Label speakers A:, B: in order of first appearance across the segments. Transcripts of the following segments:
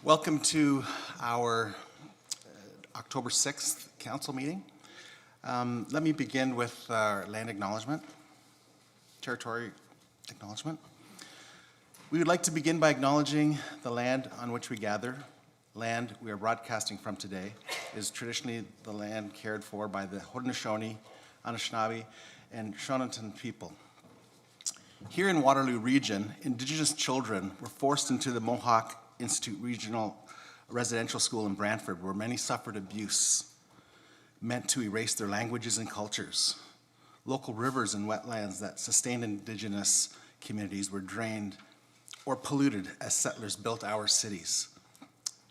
A: Welcome to our October 6th council meeting. Let me begin with our land acknowledgement, territory acknowledgement. We would like to begin by acknowledging the land on which we gather. Land we are broadcasting from today is traditionally the land cared for by the Haudenosaunee, Anishinaabe, and Shawneetown people. Here in Waterloo region, Indigenous children were forced into the Mohawk Institute Regional Residential School in Brantford, where many suffered abuse meant to erase their languages and cultures. Local rivers and wetlands that sustained Indigenous communities were drained or polluted as settlers built our cities.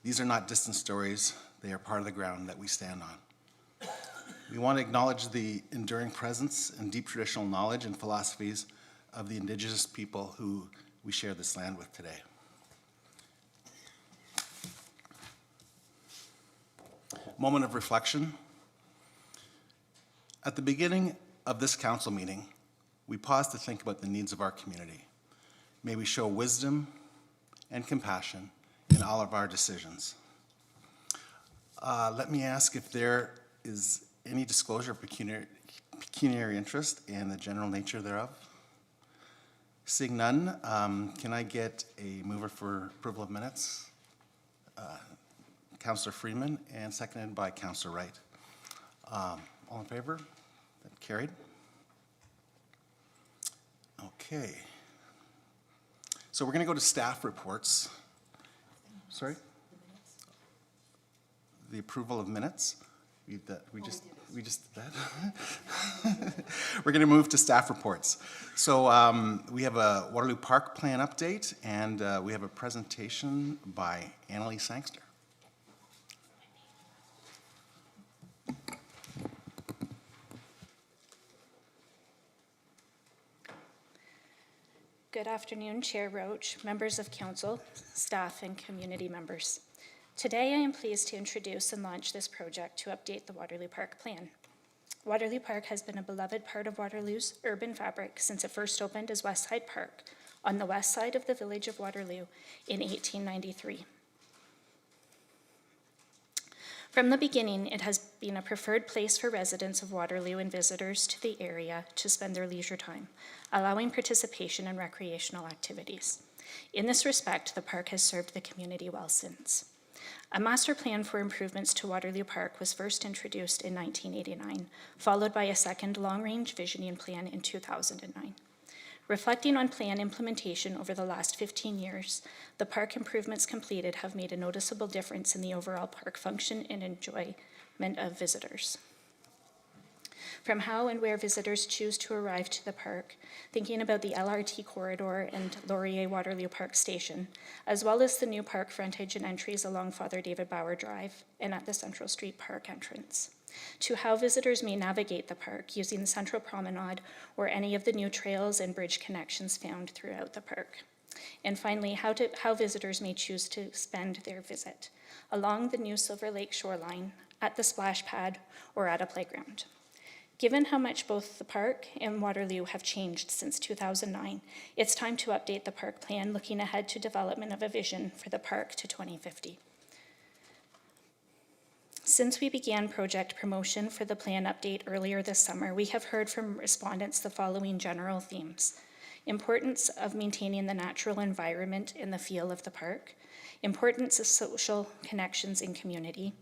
A: These are not distant stories, they are part of the ground that we stand on. We want to acknowledge the enduring presence and deep traditional knowledge and philosophies of the Indigenous people who we share this land with today. Moment of reflection. At the beginning of this council meeting, we pause to think about the needs of our community. May we show wisdom and compassion in all of our decisions. Let me ask if there is any disclosure of pecuniary interest and the general nature thereof. Seeing none, can I get a mover for approval of minutes? Councillor Freeman, and seconded by Councillor Wright. All in favor? That carried. Okay. So we're going to go to staff reports. Sorry? The approval of minutes. We just did that. We're going to move to staff reports. So we have a Waterloo Park Plan update, and we have a presentation by Annalise Sangster.
B: Good afternoon, Chair Roach, members of council, staff, and community members. Today I am pleased to introduce and launch this project to update the Waterloo Park Plan. Waterloo Park has been a beloved part of Waterloo's urban fabric since it first opened as Westside Park on the west side of the village of Waterloo in 1893. From the beginning, it has been a preferred place for residents of Waterloo and visitors to the area to spend their leisure time, allowing participation in recreational activities. In this respect, the park has served the community well since. A master plan for improvements to Waterloo Park was first introduced in 1989, followed by a second long-range visioning plan in 2009. Reflecting on plan implementation over the last 15 years, the park improvements completed have made a noticeable difference in the overall park function and enjoyment of visitors. From how and where visitors choose to arrive to the park, thinking about the LRT corridor and Laurier Waterloo Park Station, as well as the new park frontage and entries along Father David Bauer Drive and at the Central Street Park entrance, to how visitors may navigate the park using the Central Promenade or any of the new trails and bridge connections found throughout the park. And finally, how visitors may choose to spend their visit along the new Silver Lake shoreline, at the splash pad, or at a playground. Given how much both the park and Waterloo have changed since 2009, it's time to update the park plan, looking ahead to development of a vision for the park to 2050. Since we began project promotion for the plan update earlier this summer, we have heard from respondents the following general themes: importance of maintaining the natural environment and the feel of the park, importance of social connections in community,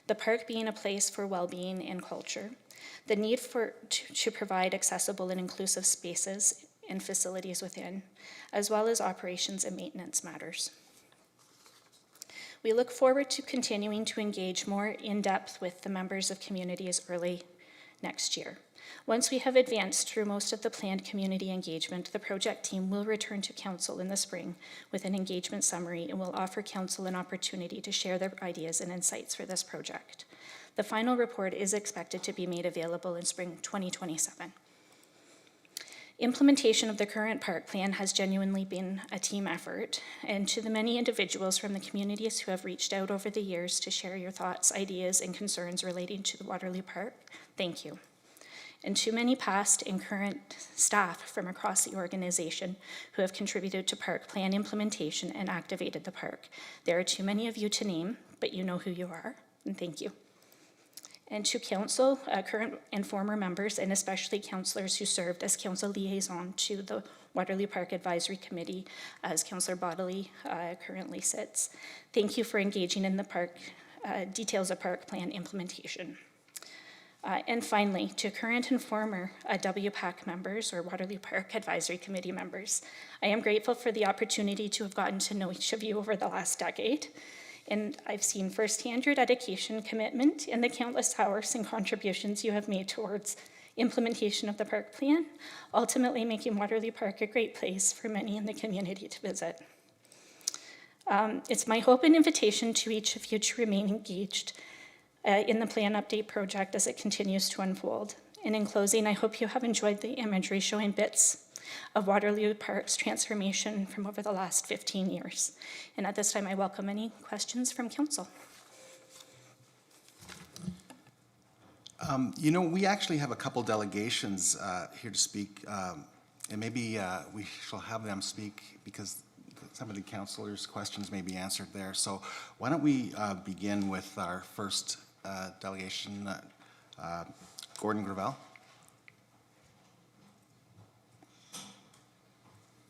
B: the park being a place for well-being and culture, the need to provide accessible and inclusive spaces and facilities within, as well as operations and maintenance matters. We look forward to continuing to engage more in depth with the members of communities early next year. Once we have advanced through most of the planned community engagement, the project team will return to council in the spring with an engagement summary and will offer council an opportunity to share their ideas and insights for this project. The final report is expected to be made available in spring 2027. Implementation of the current park plan has genuinely been a team effort, and to the many individuals from the communities who have reached out over the years to share your thoughts, ideas, and concerns relating to the Waterloo Park, thank you. and too many past and current staff from across the organization who have contributed to park plan implementation and activated the park. There are too many of you to name, but you know who you are, and thank you. And to council, current and former members, and especially councillors who served as council liaison to the Waterloo Park Advisory Committee, as Councillor Bodley currently sits. Thank you for engaging in the park details of park plan implementation. And finally, to current and former WPAC members, or Waterloo Park Advisory Committee members, I am grateful for the opportunity to have gotten to know each of you over the last decade. And I've seen firsthand your dedication, commitment, and the countless hours and contributions you have made towards implementation of the park plan, ultimately making Waterloo Park a great place for many in the community to visit. It's my hope and invitation to each of you to remain engaged in the plan update project as it continues to unfold. And in closing, I hope you have enjoyed the imagery showing bits of Waterloo Park's transformation from over the last 15 years. And at this time, I welcome any questions from council.
A: You know, we actually have a couple delegations here to speak, and maybe we shall have them speak because some of the councillors' questions may be answered there. So why don't we begin with our first delegation, Gordon Gravel.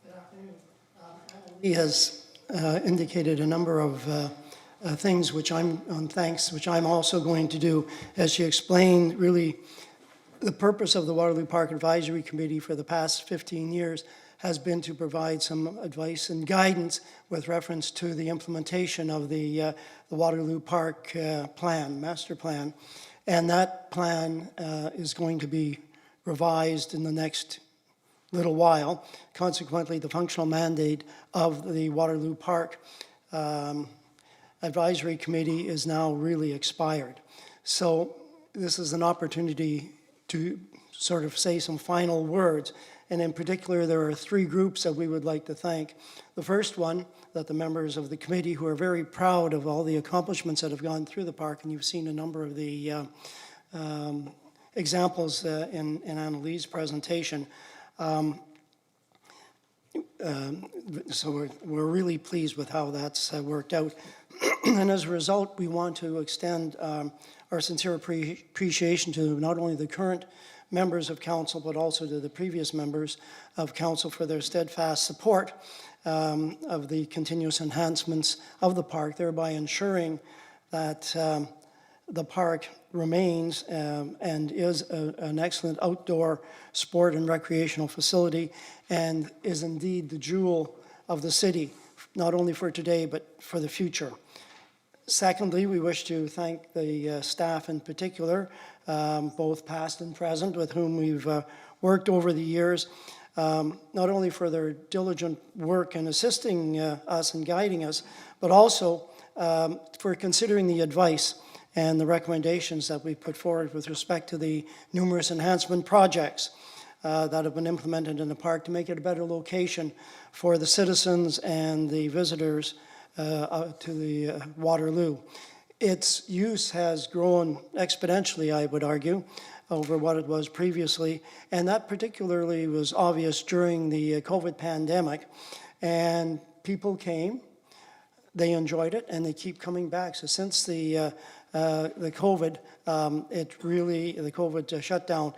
C: Good afternoon. He has indicated a number of things which I'm also going to do. As she explained, really the purpose of the Waterloo Park Advisory Committee for the past 15 years has been to provide some advice and guidance with reference to the implementation of the Waterloo Park master plan. And that plan is going to be revised in the next little while. Consequently, the functional mandate of the Waterloo Park Advisory Committee is now really expired. So this is an opportunity to sort of say some final words. And in particular, there are three groups that we would like to thank. The first one, that the members of the committee who are very proud of all the accomplishments that have gone through the park, and you've seen a number of the examples in Annalie's presentation. So we're really pleased with how that's worked out. And as a result, we want to extend our sincere appreciation to not only the current members of council, but also to the previous members of council for their steadfast support of the continuous enhancements of the park, thereby ensuring that the park remains and is an excellent outdoor sport and recreational facility, and is indeed the jewel of the city, not only for today, but for the future. Secondly, we wish to thank the staff in particular, both past and present, with whom we've worked over the years, not only for their diligent work in assisting us and guiding us, but also for considering the advice and the recommendations that we put forward with respect to the numerous enhancement projects that have been implemented in the park to make it a better location for the citizens and the visitors to the Waterloo. Its use has grown exponentially, I would argue, over what it was previously, and that particularly was obvious during the COVID pandemic. And people came, they enjoyed it, and they keep coming back. So since the COVID, the COVID shutdown,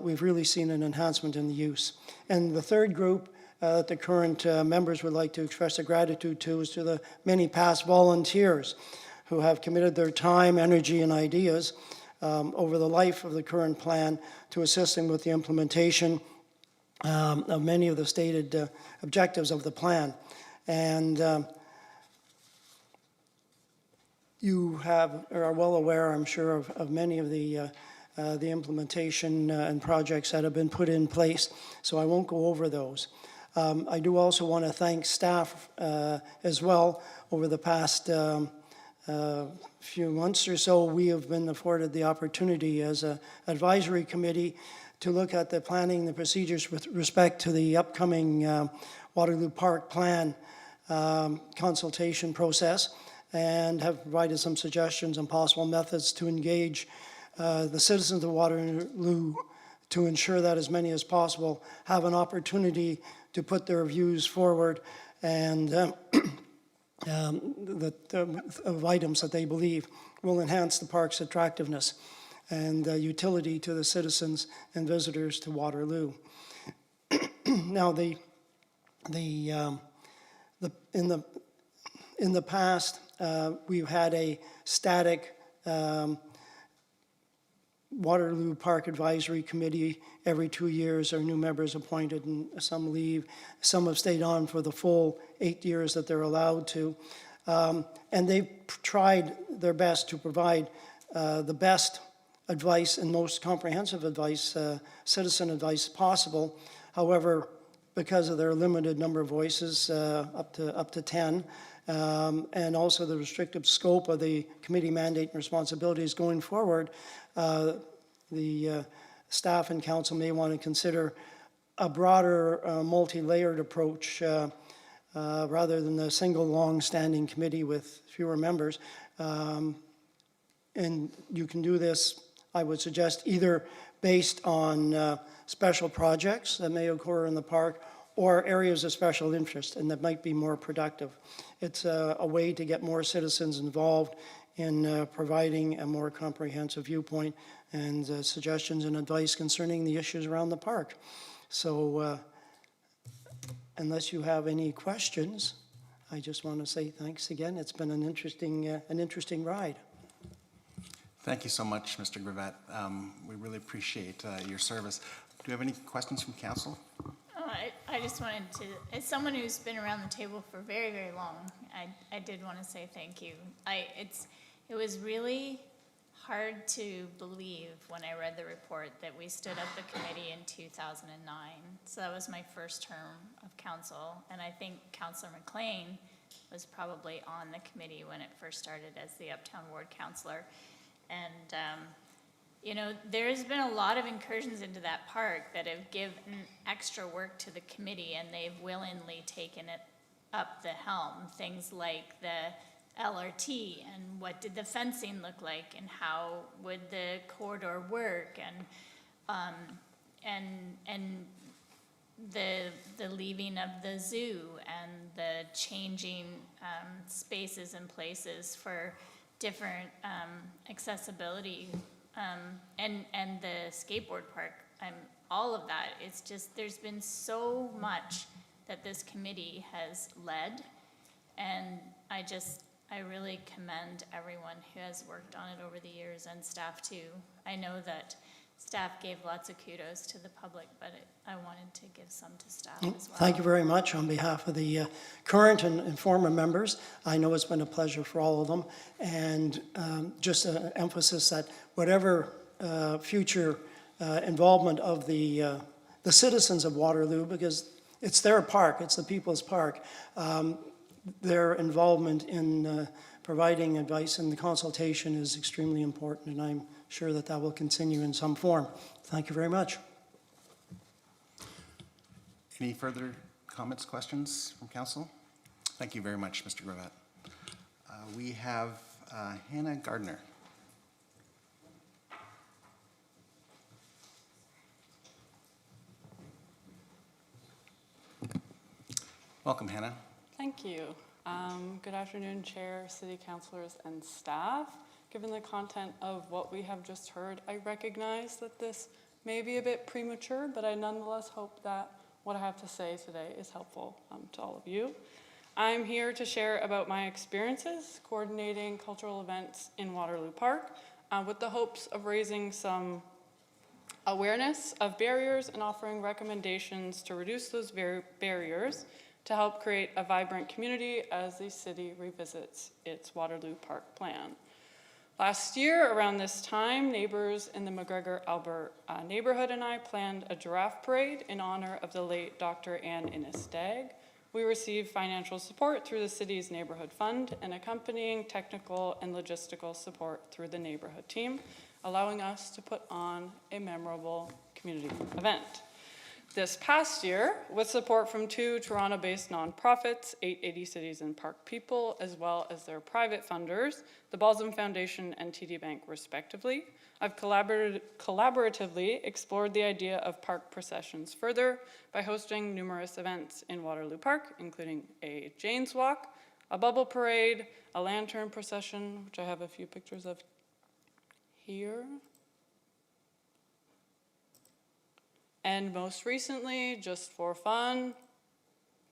C: we've really seen an enhancement in the use. And the third group that the current members would like to express their gratitude to is to the many past volunteers who have committed their time, energy, and ideas over the life of the current plan to assisting with the implementation of many of the stated objectives of the plan. And you are well aware, I'm sure, of many of the implementation and projects that have been put in place, so I won't go over those. I do also want to thank staff as well. Over the past few months or so, we have been afforded the opportunity as an advisory committee to look at the planning, the procedures with respect to the upcoming Waterloo Park Plan consultation process, and have provided some suggestions on possible methods to engage the citizens of Waterloo to ensure that as many as possible have an opportunity to put their views forward and of items that they believe will enhance the park's attractiveness and utility to the citizens and visitors to Waterloo. Now, in the past, we've had a static Waterloo Park Advisory Committee. Every 2 years are new members appointed, and some leave. Some have stayed on for the full 8 years that they're allowed to. And they've tried their best to provide the best advice and most comprehensive advice, citizen advice possible. However, because of their limited number of voices, up to 10, and also the restrictive scope of the committee mandate and responsibilities going forward, the staff and council may want to consider a broader, multi-layered approach rather than a single long-standing committee with fewer members. And you can do this, I would suggest, either based on special projects that may occur in the park or areas of special interest, and that might be more productive. It's a way to get more citizens involved in providing a more comprehensive viewpoint and suggestions and advice concerning the issues around the park. So unless you have any questions, I just want to say thanks again. It's been an interesting ride.
A: Thank you so much, Mr. Gravatt. We really appreciate your service. Do you have any questions from council?
D: I just wanted to, as someone who's been around the table for very, very long, I did want to say thank you. It was really hard to believe when I read the report that we stood up the committee in 2009. So that was my first term of council, and I think Councillor McLean was probably on the committee when it first started as the Uptown Ward Councillor. And you know, there's been a lot of incursions into that park that have given extra work to the committee, and they've willingly taken it up the helm. Things like the LRT, and what did the fencing look like, and how would the corridor work, and the leaving of the zoo, and the changing spaces and places for different accessibility. And the skateboard park, all of that, it's just, there's been so much that this committee has led, and I really commend everyone who has worked on it over the years, and staff too. I know that staff gave lots of kudos to the public, but I wanted to give some to staff as well.
C: Thank you very much on behalf of the current and former members. I know it's been a pleasure for all of them, and just an emphasis that whatever future involvement of the citizens of Waterloo, because it's their park, it's the people's park, their involvement in providing advice and the consultation is extremely important, and I'm sure that that will continue in some form. Thank you very much.
A: Any further comments, questions from council? Thank you very much, Mr. Gravatt. We have Hannah Gardner. Welcome, Hannah.
E: Thank you. Good afternoon, Chair, City Councilors, and staff. Given the content of what we have just heard, I recognize that this may be a bit premature, but I nonetheless hope that what I have to say today is helpful to all of you. I'm here to share about my experiences coordinating cultural events in Waterloo Park with the hopes of raising some awareness of barriers and offering recommendations to reduce those barriers to help create a vibrant community as the city revisits its Waterloo Park plan. Last year, around this time, neighbors in the McGregor Albert neighborhood and I planned a giraffe parade in honor of the late Dr. Ann Innes-Stagg. We received financial support through the city's neighborhood fund and accompanying technical and logistical support through the neighborhood team, allowing us to put on a memorable community event. This past year, with support from 2 Toronto-based nonprofits, 880 Cities and Park People, as well as their private funders, the Balsam Foundation and TD Bank respectively, I've collaboratively explored the idea of park processions further by hosting numerous events in Waterloo Park, including a Jane's Walk, a bubble parade, a lantern procession, which I have a few pictures of here, and most recently, just for fun,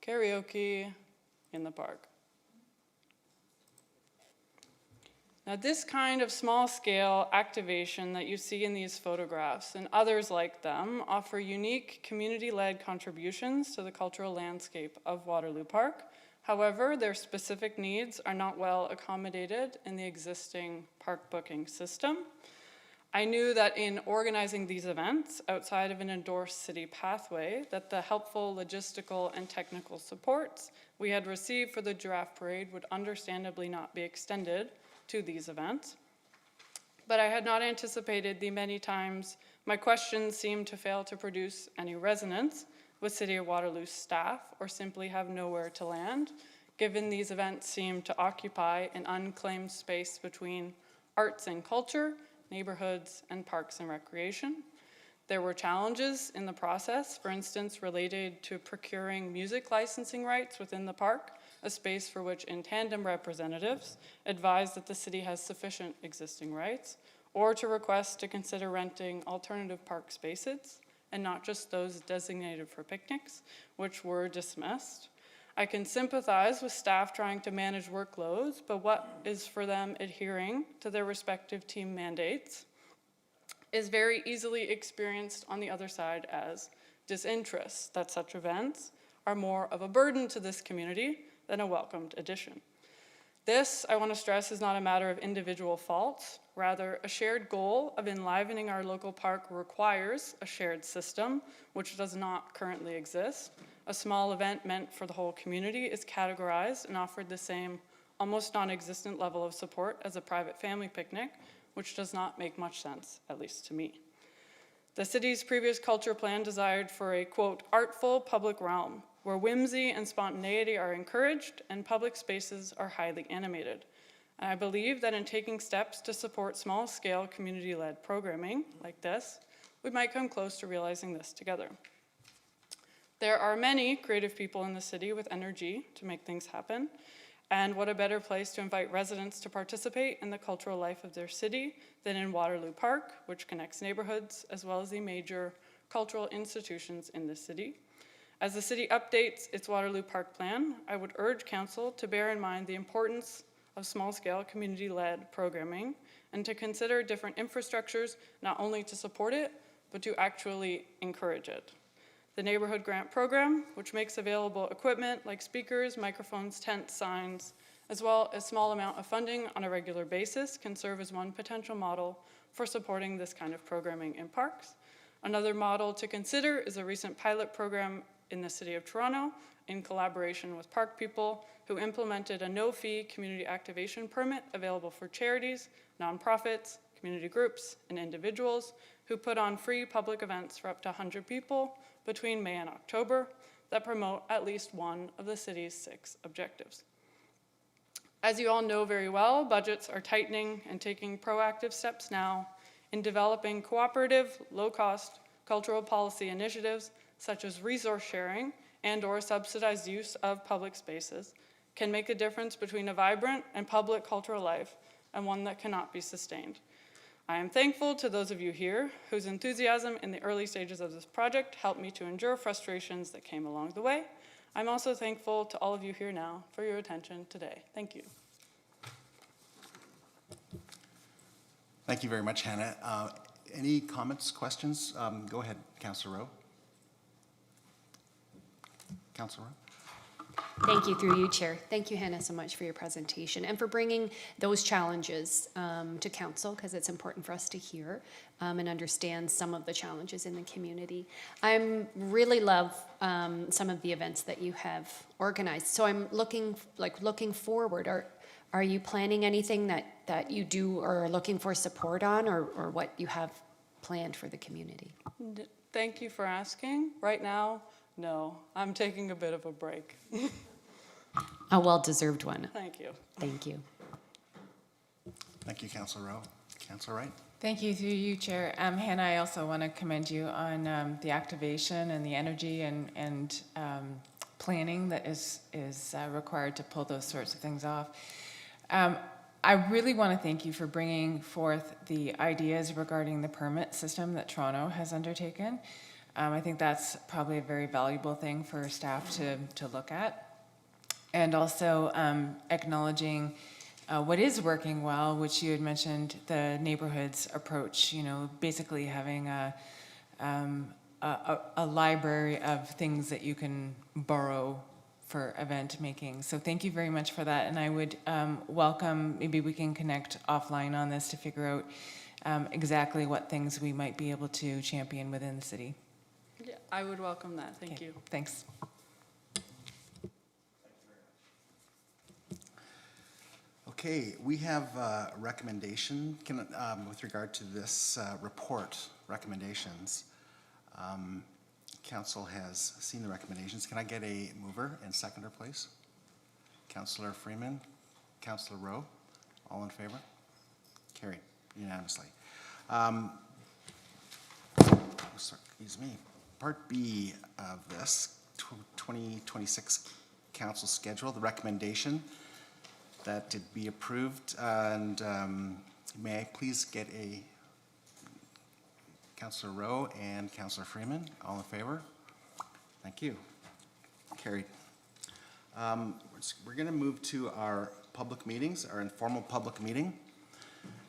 E: karaoke in the park. Now, this kind of small-scale activation that you see in these photographs and others like them offer unique community-led contributions to the cultural landscape of Waterloo Park. However, their specific needs are not well accommodated in the existing park booking system. I knew that in organizing these events outside of an endorsed city pathway, that the helpful logistical and technical supports we had received for the Giraffe Parade would understandably not be extended to these events. But I had not anticipated the many times my questions seemed to fail to produce any resonance with City of Waterloo staff or simply have nowhere to land, given these events seem to occupy an unclaimed space between arts and culture, neighborhoods, and parks and recreation. There were challenges in the process, for instance, related to procuring music licensing rights within the park, a space for which in tandem representatives advised that the city has sufficient existing rights, or to request to consider renting alternative park spaces, and not just those designated for picnics, which were dismissed. I can sympathize with staff trying to manage workloads, but what is for them adhering to their respective team mandates is very easily experienced on the other side as disinterest, that such events are more of a burden to this community than a welcomed addition. This, I want to stress, is not a matter of individual faults. Rather, a shared goal of enlivening our local park requires a shared system, which does not currently exist. A small event meant for the whole community is categorized and offered the same almost non-existent level of support as a private family picnic, which does not make much sense, at least to me. The city's previous culture plan desired for a, quote, artful public realm, where whimsy and spontaneity are encouraged and public spaces are highly animated. And I believe that in taking steps to support small-scale community-led programming like this, we might come close to realizing this together. There are many creative people in the city with energy to make things happen, and what a better place to invite residents to participate in the cultural life of their city than in Waterloo Park, which connects neighborhoods as well as the major cultural institutions in the city. As the city updates its Waterloo Park plan, I would urge council to bear in mind the importance of small-scale community-led programming and to consider different infrastructures not only to support it, but to actually encourage it. The Neighborhood Grant Program, which makes available equipment like speakers, microphones, tents, signs, as well as small amount of funding on a regular basis, can serve as one potential model for supporting this kind of programming in parks. Another model to consider is a recent pilot program in the City of Toronto in collaboration with Park People, who implemented a no-fee community activation permit available for charities, nonprofits, community groups, and individuals who put on free public events for up to 100 people between May and October that promote at least one of the city's 6 objectives. As you all know very well, budgets are tightening and taking proactive steps now in developing cooperative, low-cost cultural policy initiatives such as resource sharing and/or subsidized use of public spaces can make a difference between a vibrant and public cultural life and one that cannot be sustained. I am thankful to those of you here whose enthusiasm in the early stages of this project helped me to endure frustrations that came along the way. I'm also thankful to all of you here now for your attention today. Thank you.
A: Thank you very much, Hannah. Any comments, questions? Go ahead, Councillor Rowe. Councillor Rowe.
F: Thank you, through you, Chair. Thank you, Hannah, so much for your presentation and for bringing those challenges to Council, because it's important for us to hear and understand some of the challenges in the community. I really love some of the events that you have organized. So I'm looking forward. Are you planning anything that you do or are looking for support on, or what you have planned for the community?
E: Thank you for asking. Right now, no. I'm taking a bit of a break.
F: A well-deserved one.
E: Thank you.
F: Thank you.
A: Thank you, Councillor Rowe. Councillor Wright?
G: Thank you, through you, Chair. Hannah, I also want to commend you on the activation and the energy and planning that is required to pull those sorts of things off. I really want to thank you for bringing forth the ideas regarding the permit system that Toronto has undertaken. I think that's probably a very valuable thing for staff to look at. And also acknowledging what is working well, which you had mentioned, the neighborhoods approach, you know, basically having a library of things that you can borrow for event making. So thank you very much for that. And I would welcome, maybe we can connect offline on this to figure out exactly what things we might be able to champion within the city.
E: Yeah, I would welcome that. Thank
G: Okay,
E: you.
G: Thanks.
A: Okay, we have a recommendation with regard to this report recommendations. Council has seen the recommendations. Can I get a mover and seconder, please? Councillor Freeman, Councillor Rowe, all in favor? Carried unanimously. Excuse me. Part B of this 2026 council schedule, the recommendation that it be approved, and may I please get a Councillor Rowe and Councillor Freeman, all in favor? Thank you. Carried. We're going to move to our public meetings, our informal public meeting.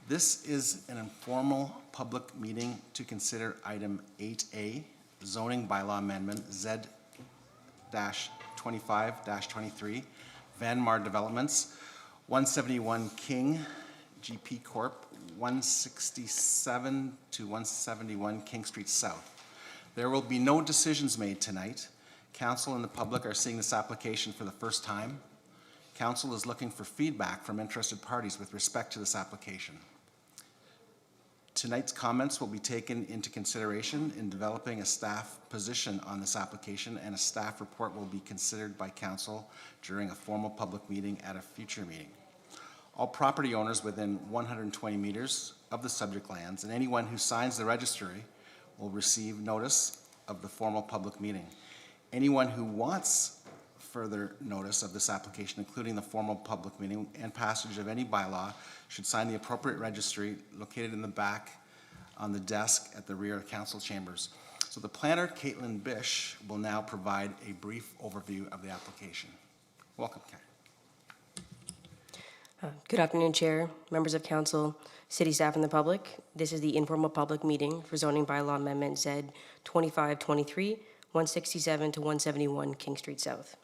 A: This is an informal public meeting to consider item 8A, zoning bylaw amendment Z-25-23, Van Mar Developments, 171 King, GP Corp., 167 to 171 King Street South. There will be no decisions made tonight. Council and the public are seeing this application for the first time. Council is looking for feedback from interested parties with respect to this application. Tonight's comments will be taken into consideration in developing a staff position on this application, and a staff report will be considered by council during a formal public meeting at a future meeting. All property owners within 120 meters of the subject lands and anyone who signs the registry will receive notice of the formal public meeting. Anyone who wants further notice of this application, including the formal public meeting and passage of any bylaw, should sign the appropriate registry located in the back on the desk at the rear of council chambers. So the planner, Caitlin Bish, will now provide a brief overview of the application. Welcome, Kate.
H: Good afternoon, Chair, members of council, city staff, and the public. This is the informal public meeting for zoning bylaw amendment Z 2523, 167 to 171 King Street South.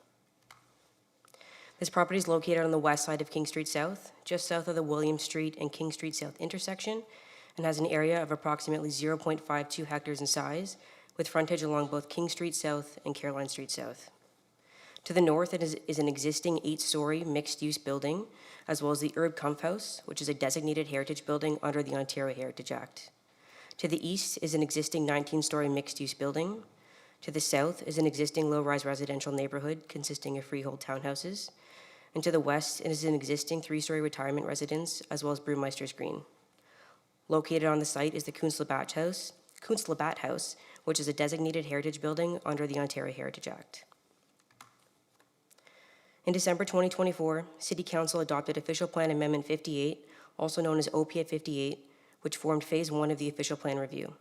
H: This property is located on the west side of King Street South, just south of the William Street and King Street South intersection, and has an area of approximately 0.52 hectares in size, with frontage along both King Street South and Caroline Street South. To the north, it is an existing 8-story mixed-use building, as well as the Herb Kampf House, which is a designated heritage building under the Ontario Heritage Act. To the east is an existing 19-story mixed-use building. To the south is an existing low-rise residential neighborhood consisting of freehold townhouses. And to the west is an existing 3-story retirement residence, as well as Brewmeister's Green. Located on the site is the Koonslabat House, which is a designated heritage building under the Ontario Heritage Act. In December 2024, City Council adopted Official Plan Amendment 58, also known as OPA 58, which formed Phase 1 of the Official Plan Review.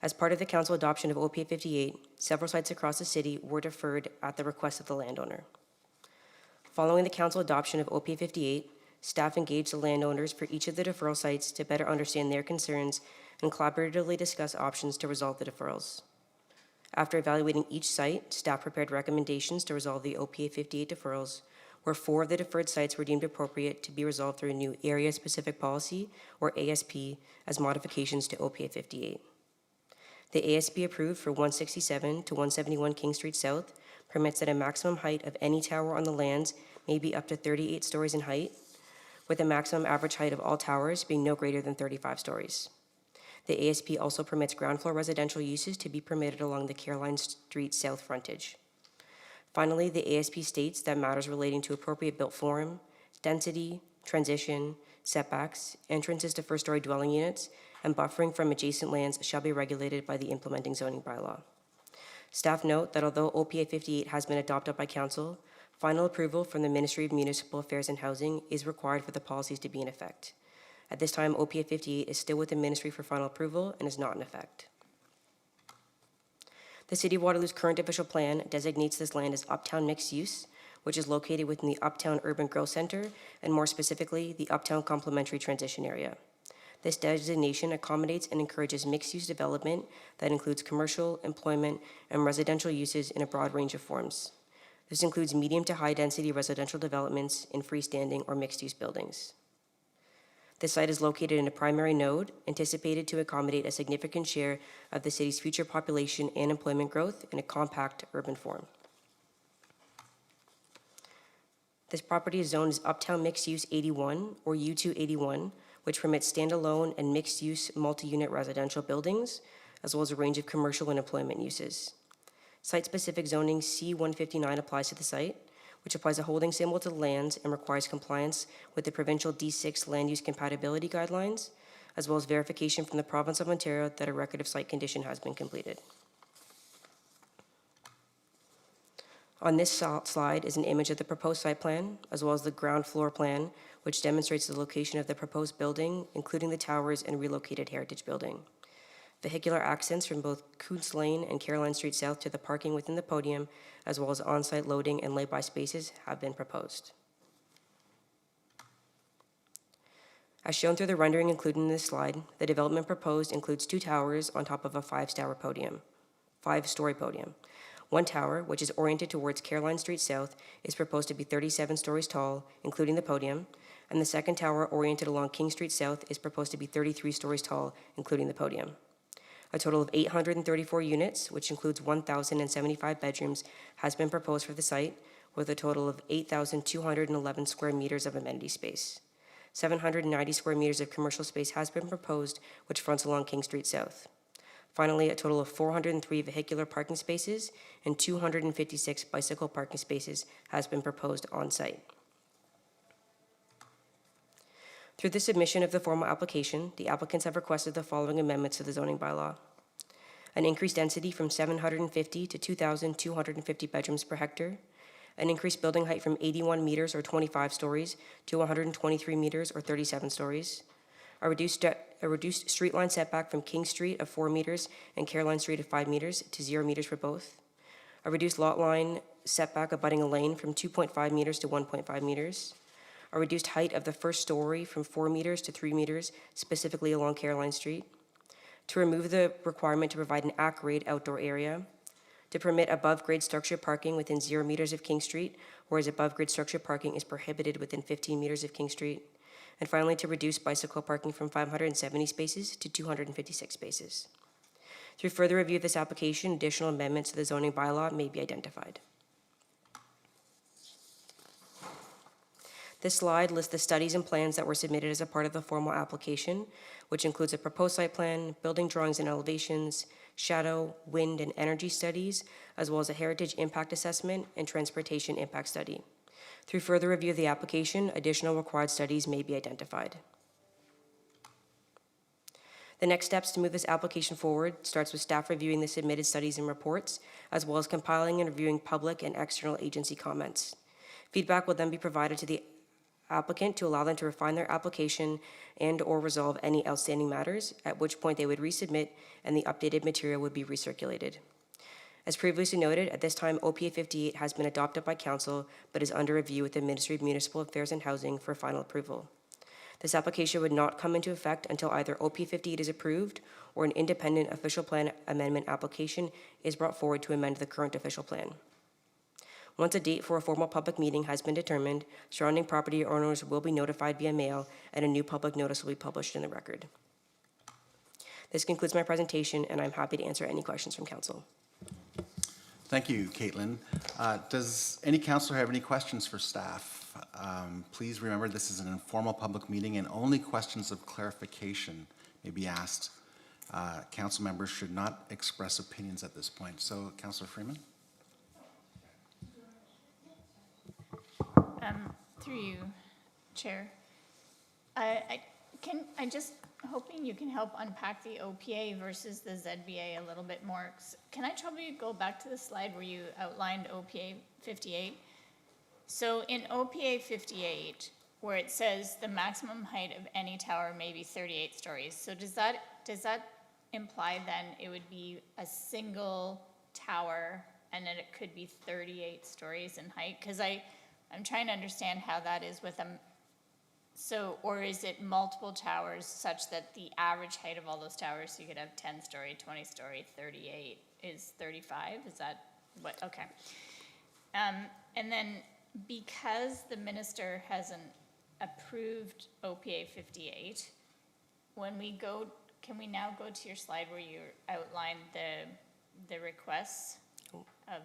H: As part of the Council adoption of OPA 58, several sites across the city were deferred at the request of the landowner. Following the Council adoption of OPA 58, staff engaged the landowners for each of the deferral sites to better understand their concerns and collaboratively discuss options to resolve the deferrals. After evaluating each site, staff prepared recommendations to resolve the OPA 58 deferrals, where 4 of the deferred sites were deemed appropriate to be resolved through a new Area-Specific Policy, or ASP, as modifications to OPA 58. The ASP approved for 167 to 171 King Street South permits that a maximum height of any tower on the lands may be up to 38 stories in height, with a maximum average height of all towers being no greater than 35 stories. The ASP also permits ground floor residential uses to be permitted along the Caroline Street South frontage. Finally, the ASP states that matters relating to appropriate built form, density, transition, setbacks, entrances to first-story dwelling units, and buffering from adjacent lands shall be regulated by the implementing zoning bylaw. Staff note that although OPA 58 has been adopted by Council, final approval from the Ministry of Municipal Affairs and Housing is required for the policies to be in effect. At this time, OPA 58 is still with the Ministry for final approval and is not in effect. The City of Waterloo's current official plan designates this land as Uptown Mixed Use, which is located within the Uptown Urban Growth Center, and more specifically, the Uptown Complementary Transition Area. This designation accommodates and encourages mixed-use development that includes commercial, employment, and residential uses in a broad range of forms. This includes medium to high-density residential developments in freestanding or mixed-use buildings. The site is located in a primary node, anticipated to accommodate a significant share of the city's future population and employment growth in a compact urban form. This property is zoned as Uptown Mixed Use 81 or U2 81, which permits standalone and mixed-use multi-unit residential buildings, as well as a range of commercial and employment uses. Site-specific zoning C-159 applies to the site, which applies a holding symbol to the lands and requires compliance with the provincial D6 land use compatibility guidelines, as well as verification from the province of Ontario that a record of site condition has been completed. On this slide is an image of the proposed site plan, as well as the ground floor plan, which demonstrates the location of the proposed building, including the towers and relocated heritage building. Vehicular access from both Coutts Lane and Caroline Street South to the parking within the podium, as well as on-site loading and lay-by spaces, have been proposed. As shown through the rendering included in this slide, the development proposed includes 2 towers on top of a 5-story podium. One tower, which is oriented towards Caroline Street South, is proposed to be 37 stories tall, including the podium, and the second tower, oriented along King Street South, is proposed to be 33 stories tall, including the podium. A total of 834 units, which includes 1,075 bedrooms, has been proposed for the site, with a total of 8,211 square meters of amenity space. 790 square meters of commercial space has been proposed, which fronts along King Street South. Finally, a total of 403 vehicular parking spaces and 256 bicycle parking spaces has been proposed on site. Through the submission of the formal application, the applicants have requested the following amendments to the zoning bylaw. An increased density from 750 to 2,250 bedrooms per hectare, an increased building height from 81 meters or 25 stories to 123 meters or 37 stories, a reduced street line setback from King Street of 4 meters and Caroline Street of 5 meters to 0 meters for both, a reduced lot line setback abutting a lane from 2.5 meters to 1.5 meters, a reduced height of the first story from 4 meters to 3 meters, specifically along Caroline Street, to remove the requirement to provide an at-grade outdoor area, to permit above-grade structure parking within 0 meters of King Street, whereas above-grade structure parking is prohibited within 15 meters of King Street, and finally to reduce bicycle parking from 570 spaces to 256 spaces. Through further review of this application, additional amendments to the zoning bylaw may be identified. This slide lists the studies and plans that were submitted as a part of the formal application, which includes a proposed site plan, building drawings and elevations, shadow, wind, and energy studies, as well as a heritage impact assessment and transportation impact study. Through further review of the application, additional required studies may be identified. The next steps to move this application forward starts with staff reviewing the submitted studies and reports, as well as compiling and reviewing public and external agency comments. Feedback will then be provided to the applicant to allow them to refine their application and or resolve any outstanding matters, at which point they would resubmit and the updated material would be recirculated. As previously noted, at this time, OPA 58 has been adopted by Council, but is under review with the Ministry of Municipal Affairs and Housing for final approval. This application would not come into effect until either OPA 58 is approved or an independent official plan amendment application is brought forward to amend the current official plan. Once a date for a formal public meeting has been determined, surrounding property owners will be notified via mail and a new public notice will be published in the record. This concludes my presentation, and I'm happy to answer any questions from Council.
A: Thank you, Caitlin. Does any councillor have any questions for staff? Please remember this is an informal public meeting and only questions of clarification may be asked Council members should not express opinions at this point. So, Councillor Freeman?
D: Through you, Chair. I just hoping you can help unpack the OPA versus the ZBA a little bit more. Can I trouble you go back to the slide where you outlined OPA 58? So in OPA 58, where it says the maximum height of any tower may be 38 stories. So does that imply then it would be a single tower and then it could be 38 stories in height? Because I'm trying to understand how that is with or is it multiple towers such that the average height of all those towers, so you could have 10-story, 20-story, 38 is 35? Is that what, okay. And then because the minister hasn't approved OPA 58, can we now go to your slide where you outlined the requests of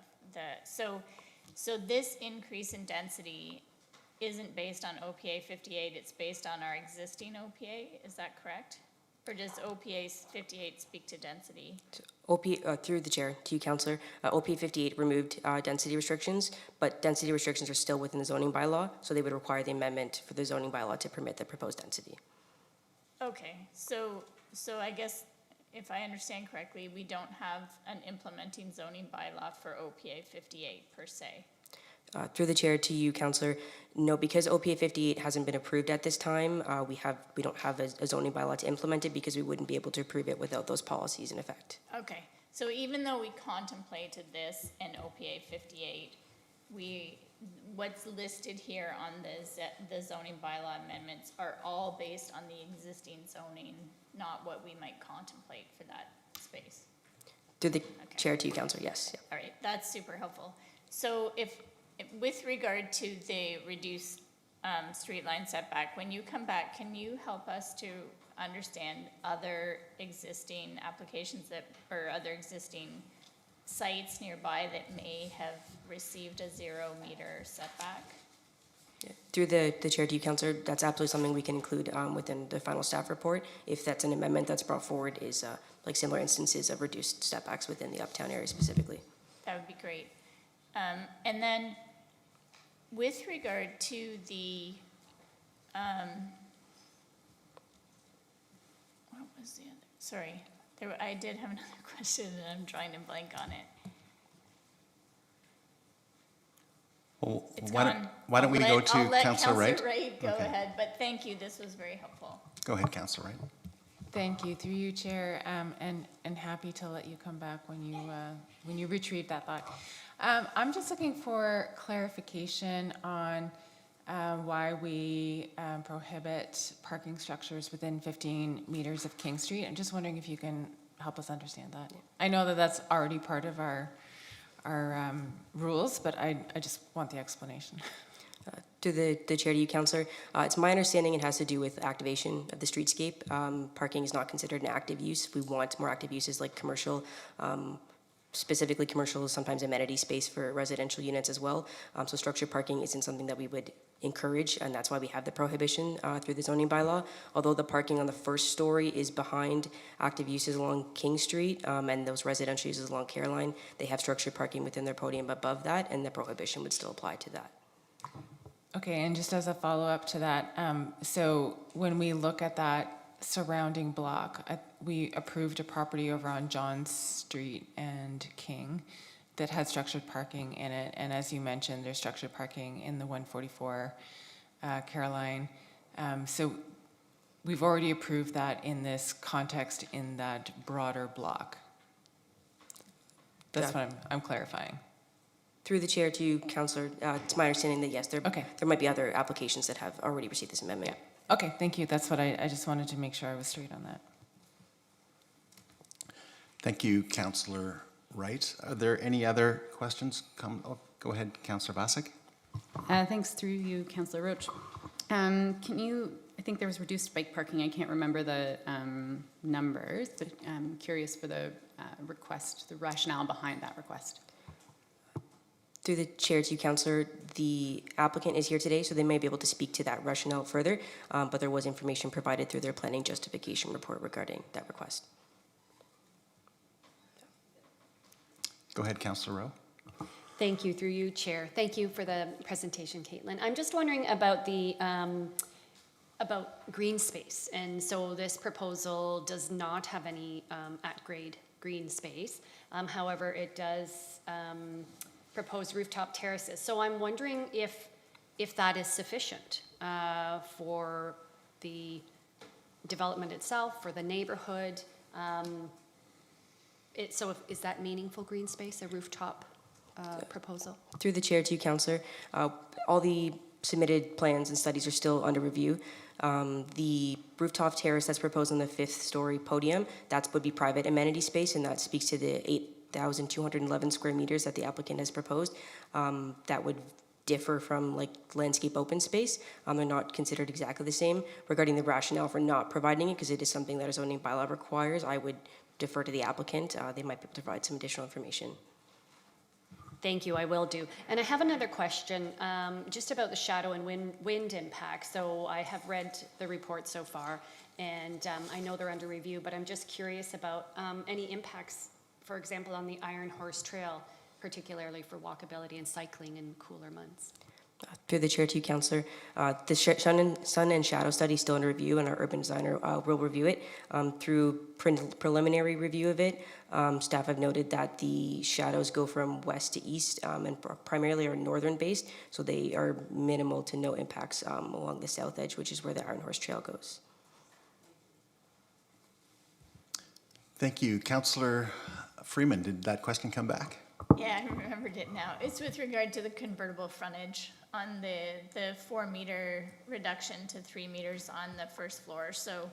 D: so this increase in density isn't based on OPA 58, it's based on our existing OPA, is that correct? Or does OPA 58 speak to density?
H: Through the chair, to you, Councillor, OPA 58 removed density restrictions, but density restrictions are still within the zoning bylaw, so they would require the amendment for the zoning bylaw to permit the proposed density.
D: Okay, so I guess if I understand correctly, we don't have an implementing zoning bylaw for OPA 58 per se.
H: Through the chair, to you, Councillor, no, because OPA 58 hasn't been approved at this time, we don't have a zoning bylaw to implement it because we wouldn't be able to approve it without those policies in effect.
D: Okay, so even though we contemplated this in OPA 58, what's listed here on the zoning bylaw amendments are all based on the existing zoning, not what we might contemplate for that space.
H: Through the chair, to you, Councillor, yes. Yeah.
D: All right, that's super helpful. So with regard to the reduced street line setback, when you come back, can you help us to understand other existing applications or other existing sites nearby that may have received a 0-meter setback?
H: Yeah. Through the chair, to you, Councillor, that's absolutely something we can include within the final staff report. If that's an amendment that's brought forward, is like similar instances of reduced setbacks within the uptown area specifically.
D: That would be great. And then with regard to the, what was the other, sorry, I did have another question and I'm trying to blank on it.
A: Well,
D: It's
A: why
D: gone.
A: don't we go
D: I'll
A: to
D: let
A: Councillor Wright?
D: Councillor Wright go
A: Okay.
D: ahead, but thank you, this was very helpful.
A: Go ahead, Councillor Wright.
G: Thank you, through you, Chair, and happy to let you come back when you retrieve that thought. I'm just looking for clarification on why we prohibit parking structures within 15 meters of King Street. I'm just wondering if you can help us understand that. I know that that's already part of our rules, but I just want the explanation.
H: To the chair, to you, Councillor, it's my understanding it has to do with activation of the streetscape. Parking is not considered an active use. We want more active uses like commercial, specifically commercial, sometimes amenity space for residential units as well. So structured parking isn't something that we would encourage, and that's why we have the prohibition through the zoning bylaw. Although the parking on the first story is behind active uses along King Street and those residential uses along Caroline, they have structured parking within their podium above that, and the prohibition would still apply to that.
G: Okay, and just as a follow-up to that, so when we look at that surrounding block, we approved a property over on John Street and King that had structured parking in it, and as you mentioned, there's structured parking in the 144 Caroline. So we've already approved that in this context in that broader block. That's what I'm clarifying.
H: Through the chair to you, Councillor, it's my understanding that yes, there might be other applications that have already received this amendment.
G: Yeah. Okay, thank you. That's what I just wanted to make sure I was straight on that.
A: Thank you, Councillor Wright. Are there any other questions? Go ahead, Councillor Vasek.
I: Thanks, through you, Councillor Roach. I think there was reduced bike parking. I can't remember the numbers, but I'm curious for the request, the rationale behind that request.
H: Through the chair to you, Councillor, the applicant is here today, so they may be able to speak to that rationale further, but there was information provided through their planning justification report regarding that request.
A: Go ahead, Councillor Rowe.
F: Thank you, through you, Chair. Thank you for the presentation, Caitlin. I'm just wondering about the about green space. And so this proposal does not have any at-grade green space. However, it does propose rooftop terraces. So I'm wondering if that is sufficient for the development itself, for the neighborhood. Is that meaningful green space, a rooftop proposal?
H: Through the chair to you, Councillor, all the submitted plans and studies are still under review. The rooftop terrace that's proposed on the 5th-story podium, that would be private amenity space, and that speaks to the 8,211 square meters that the applicant has proposed. That would differ from like landscape open space. They're not considered exactly the same. Regarding the rationale for not providing it, because it is something that our zoning bylaw requires, I would defer to the applicant. They might be able to provide some additional information.
F: Thank you, I will do. And I have another question, just about the shadow and wind impact. So I have read the report so far, and I know they're under review, but I'm just curious about any impacts, for example, on the Iron Horse Trail, particularly for walkability and cycling in cooler months.
H: Through the chair to you, Councillor, the sun and shadow study is still under review, and our urban designer will review it. Through preliminary review of it, staff have noted that the shadows go from west to east and primarily are northern based, so they are minimal to no impacts along the south edge, which is where the Iron Horse Trail goes.
A: Thank you. Councillor Freeman, did that question come back?
D: Yeah, I remembered it now. It's with regard to the convertible frontage on the 4-meter reduction to 3 meters on the first floor. So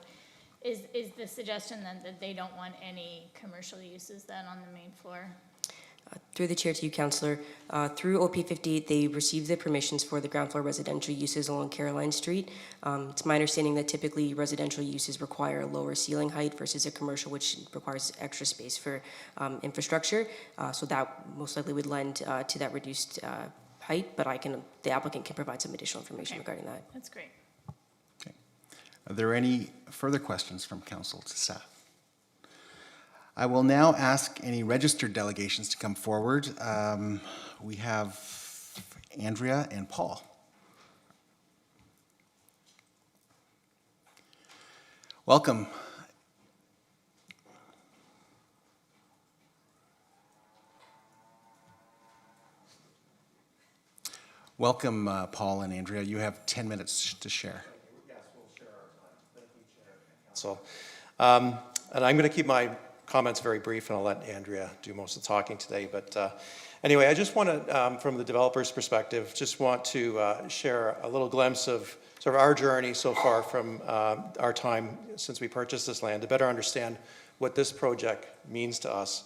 D: is the suggestion then that they don't want any commercial uses then on the main floor?
H: Through the chair to you, Councillor, through OP 58, they received the permissions for the ground floor residential uses along Caroline Street. It's my understanding that typically residential uses require a lower ceiling height versus a commercial, which requires extra space for infrastructure. So that most likely would lend to that reduced height, but the applicant can provide some additional information regarding that.
D: That's great.
A: Okay. Are there any further questions from council to staff? I will now ask any registered delegations to come forward. We have Andrea and Paul. Welcome. Welcome, Paul and Andrea. You have 10 minutes to share.
J: Yes, we'll share our time. Thank you, Chair and Council. And I'm going to keep my comments very brief, and I'll let Andrea do most of the talking today. But anyway, I just want to, from the developer's perspective, just want to share a little glimpse of sort of our journey so far from our time since we purchased this land to better understand what this project means to us.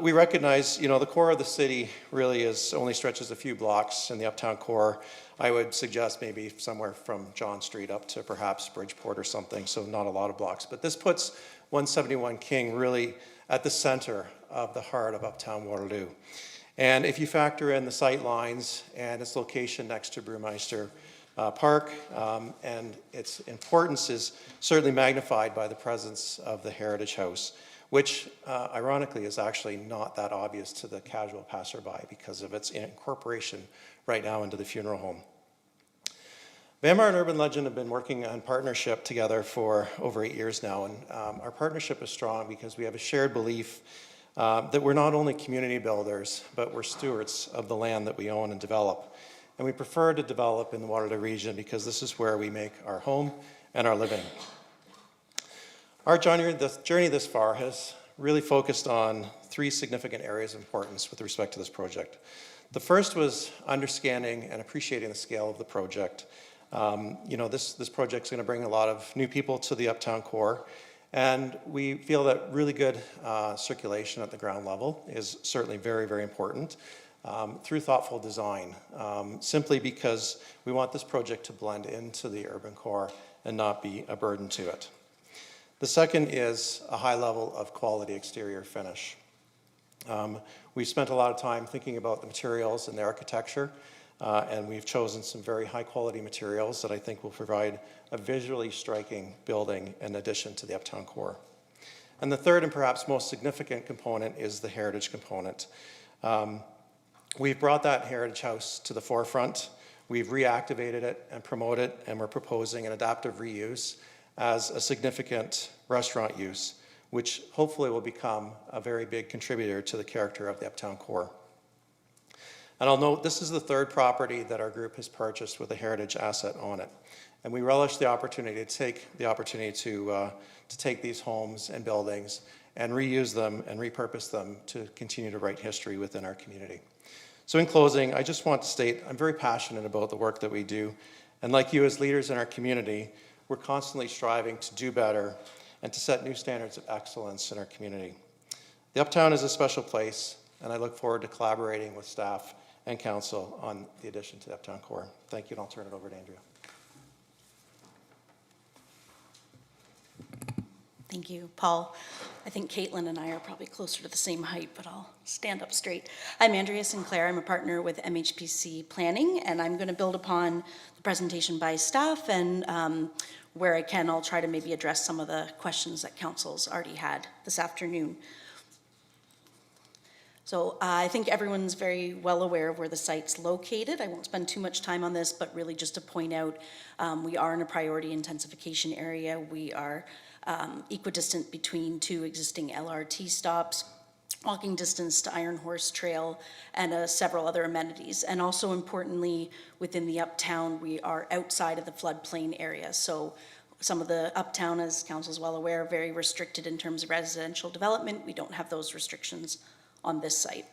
J: We recognize, the core of the city really only stretches a few blocks in the uptown core. I would suggest maybe somewhere from John Street up to perhaps Bridgeport or something, so not a lot of blocks. But this puts 171 King really at the center of the heart of uptown Waterloo. And if you factor in the sight lines and its location next to Brewmeister Park, and its importance is certainly magnified by the presence of the Heritage House, which ironically is actually not that obvious to the casual passerby because of its incorporation right now into the funeral home. Vanmar and Urban Legend have been working in partnership together for over 8 years now, and our partnership is strong because we have a shared belief that we're not only community builders, but we're stewards of the land that we own and develop. And we prefer to develop in the Waterloo region because this is where we make our home and our living. Our journey this far has really focused on 3 significant areas of importance with respect to this project. The first was understanding and appreciating the scale of the project. This project's going to bring a lot of new people to the uptown core, and we feel that really good circulation at the ground level is certainly very, very important through thoughtful design, simply because we want this project to blend into the urban core and not be a burden to it. The second is a high level of quality exterior finish. We've spent a lot of time thinking about the materials and the architecture, and we've chosen some very high quality materials that I think will provide a visually striking building in addition to the uptown core. And the third and perhaps most significant component is the heritage component. We've brought that heritage house to the forefront. We've reactivated it and promoted it, and we're proposing an adaptive reuse as a significant restaurant use, which hopefully will become a very big contributor to the character of the Uptown core. And I'll note this is the third property that our group has purchased with a heritage asset on it. And we relish the opportunity to take these homes and buildings and reuse them and repurpose them to continue to write history within our community. So in closing, I just want to state I'm very passionate about the work that we do. And like you as leaders in our community, we're constantly striving to do better and to set new standards of excellence in our community. The Uptown is a special place, and I look forward to collaborating with staff and council on the addition to the Uptown core. Thank you, and I'll turn it over to Andrea.
K: Thank you, Paul. I think Caitlin and I are probably closer to the same height, but I'll stand up straight. I'm Andrea Sinclair. I'm a partner with MHPC Planning, and I'm going to build upon the presentation by staff, and where I can, I'll try to maybe address some of the questions that council's already had this afternoon. So I think everyone's very well aware of where the site's located. I won't spend too much time on this, but really just to point out, we are in a priority intensification area. We are equidistant between two existing LRT stops, walking distance to Iron Horse Trail, and several other amenities. And also importantly, within the Uptown, we are outside of the floodplain area. So some of the Uptown, as council's well aware, very restricted in terms of residential development. We don't have those restrictions on this site.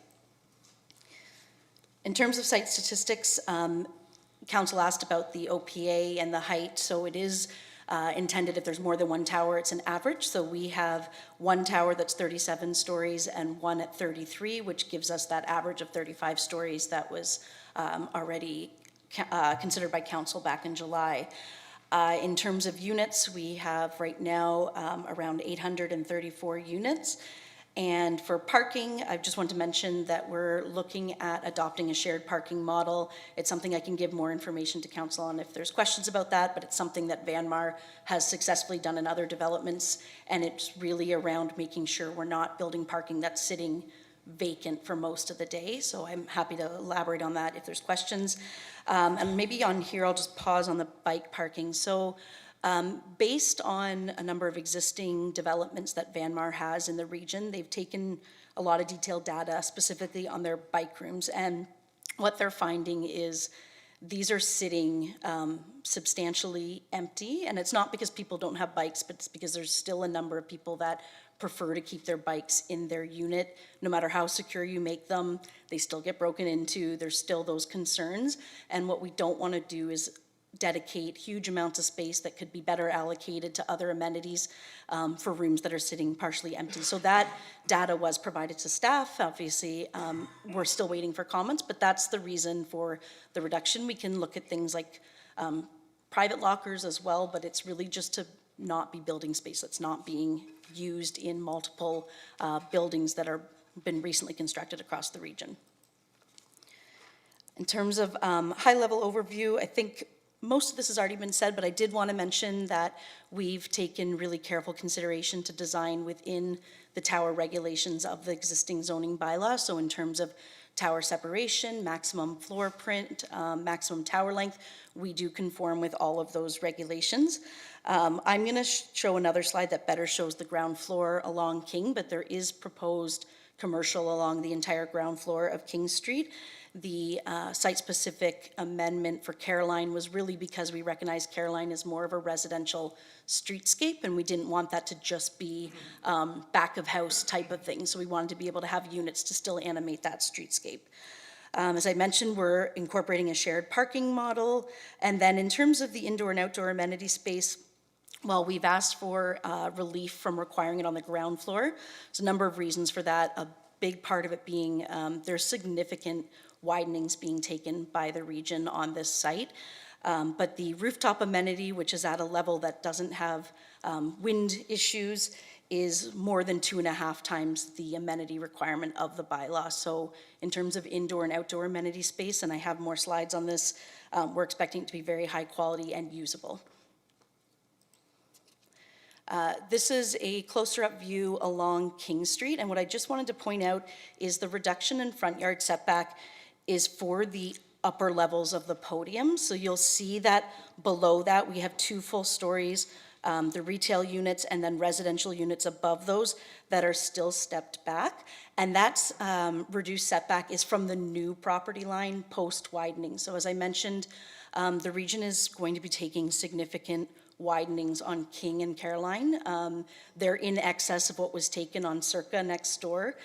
K: In terms of site statistics, council asked about the OPA and the height. So it is intended if there's more than one tower, it's an average. So we have one tower that's 37 stories and one at 33, which gives us that average of 35 stories that was already considered by council back in July. In terms of units, we have right now around 834 units. And for parking, I just want to mention that we're looking at adopting a shared parking model. It's something I can give more information to council on if there's questions about that, but it's something that Vanmar has successfully done in other developments, and it's really around making sure we're not building parking that's sitting vacant for most of the day. So I'm happy to elaborate on that if there's questions. And maybe on here, I'll just pause on the bike parking. So based on a number of existing developments that Vanmar has in the region, they've taken a lot of detailed data specifically on their bike rooms, and what they're finding is these are sitting substantially empty, and it's not because people don't have bikes, but it's because there's still a number of people that prefer to keep their bikes in their unit. No matter how secure you make them, they still get broken into. There's still those concerns, and what we don't want to do is dedicate huge amounts of space that could be better allocated to other amenities for rooms that are sitting partially empty. So that data was provided to staff. Obviously, we're still waiting for comments, but that's the reason for the reduction. We can look at things like private lockers as well, but it's really just to not be building space that's not being used in multiple buildings that are been recently constructed across the region. In terms of high-level overview, I think most of this has already been said, but I did want to mention that we've taken really careful consideration to design within the tower regulations of the existing zoning bylaw. So in terms of tower separation, maximum floor print, maximum tower length, we do conform with all of those regulations. I'm going to show another slide that better shows the ground floor along King, but there is proposed commercial along the entire ground floor of King Street. The site-specific amendment for Caroline was really because we recognize Caroline is more of a residential streetscape, and we didn't want that to just be back-of-house type of thing. So we wanted to be able to have units to still animate that streetscape. As I mentioned, we're incorporating a shared parking model. And then in terms of the indoor and outdoor amenity space, well, we've asked for relief from requiring it on the ground floor. There's a number of reasons for that. A big part of it being there's significant widenings being taken by the region on this site. But the rooftop amenity, which is at a level that doesn't have wind issues, is more than 2.5 times the amenity requirement of the bylaw. So in terms of indoor and outdoor amenity space, and I have more slides on this, we're expecting it to be very high quality and usable. This is a closer-up view along King Street, and what I just wanted to point out is the reduction in front yard setback is for the upper levels of the podium. So you'll see that below that, we have 2 full stories, the retail units and then residential units above those that are still stepped back. And that's reduced setback is from the new property line post-widening. So as I mentioned, the region is going to be taking significant widenings on King and Caroline. They're in excess of what was taken on Circa next door.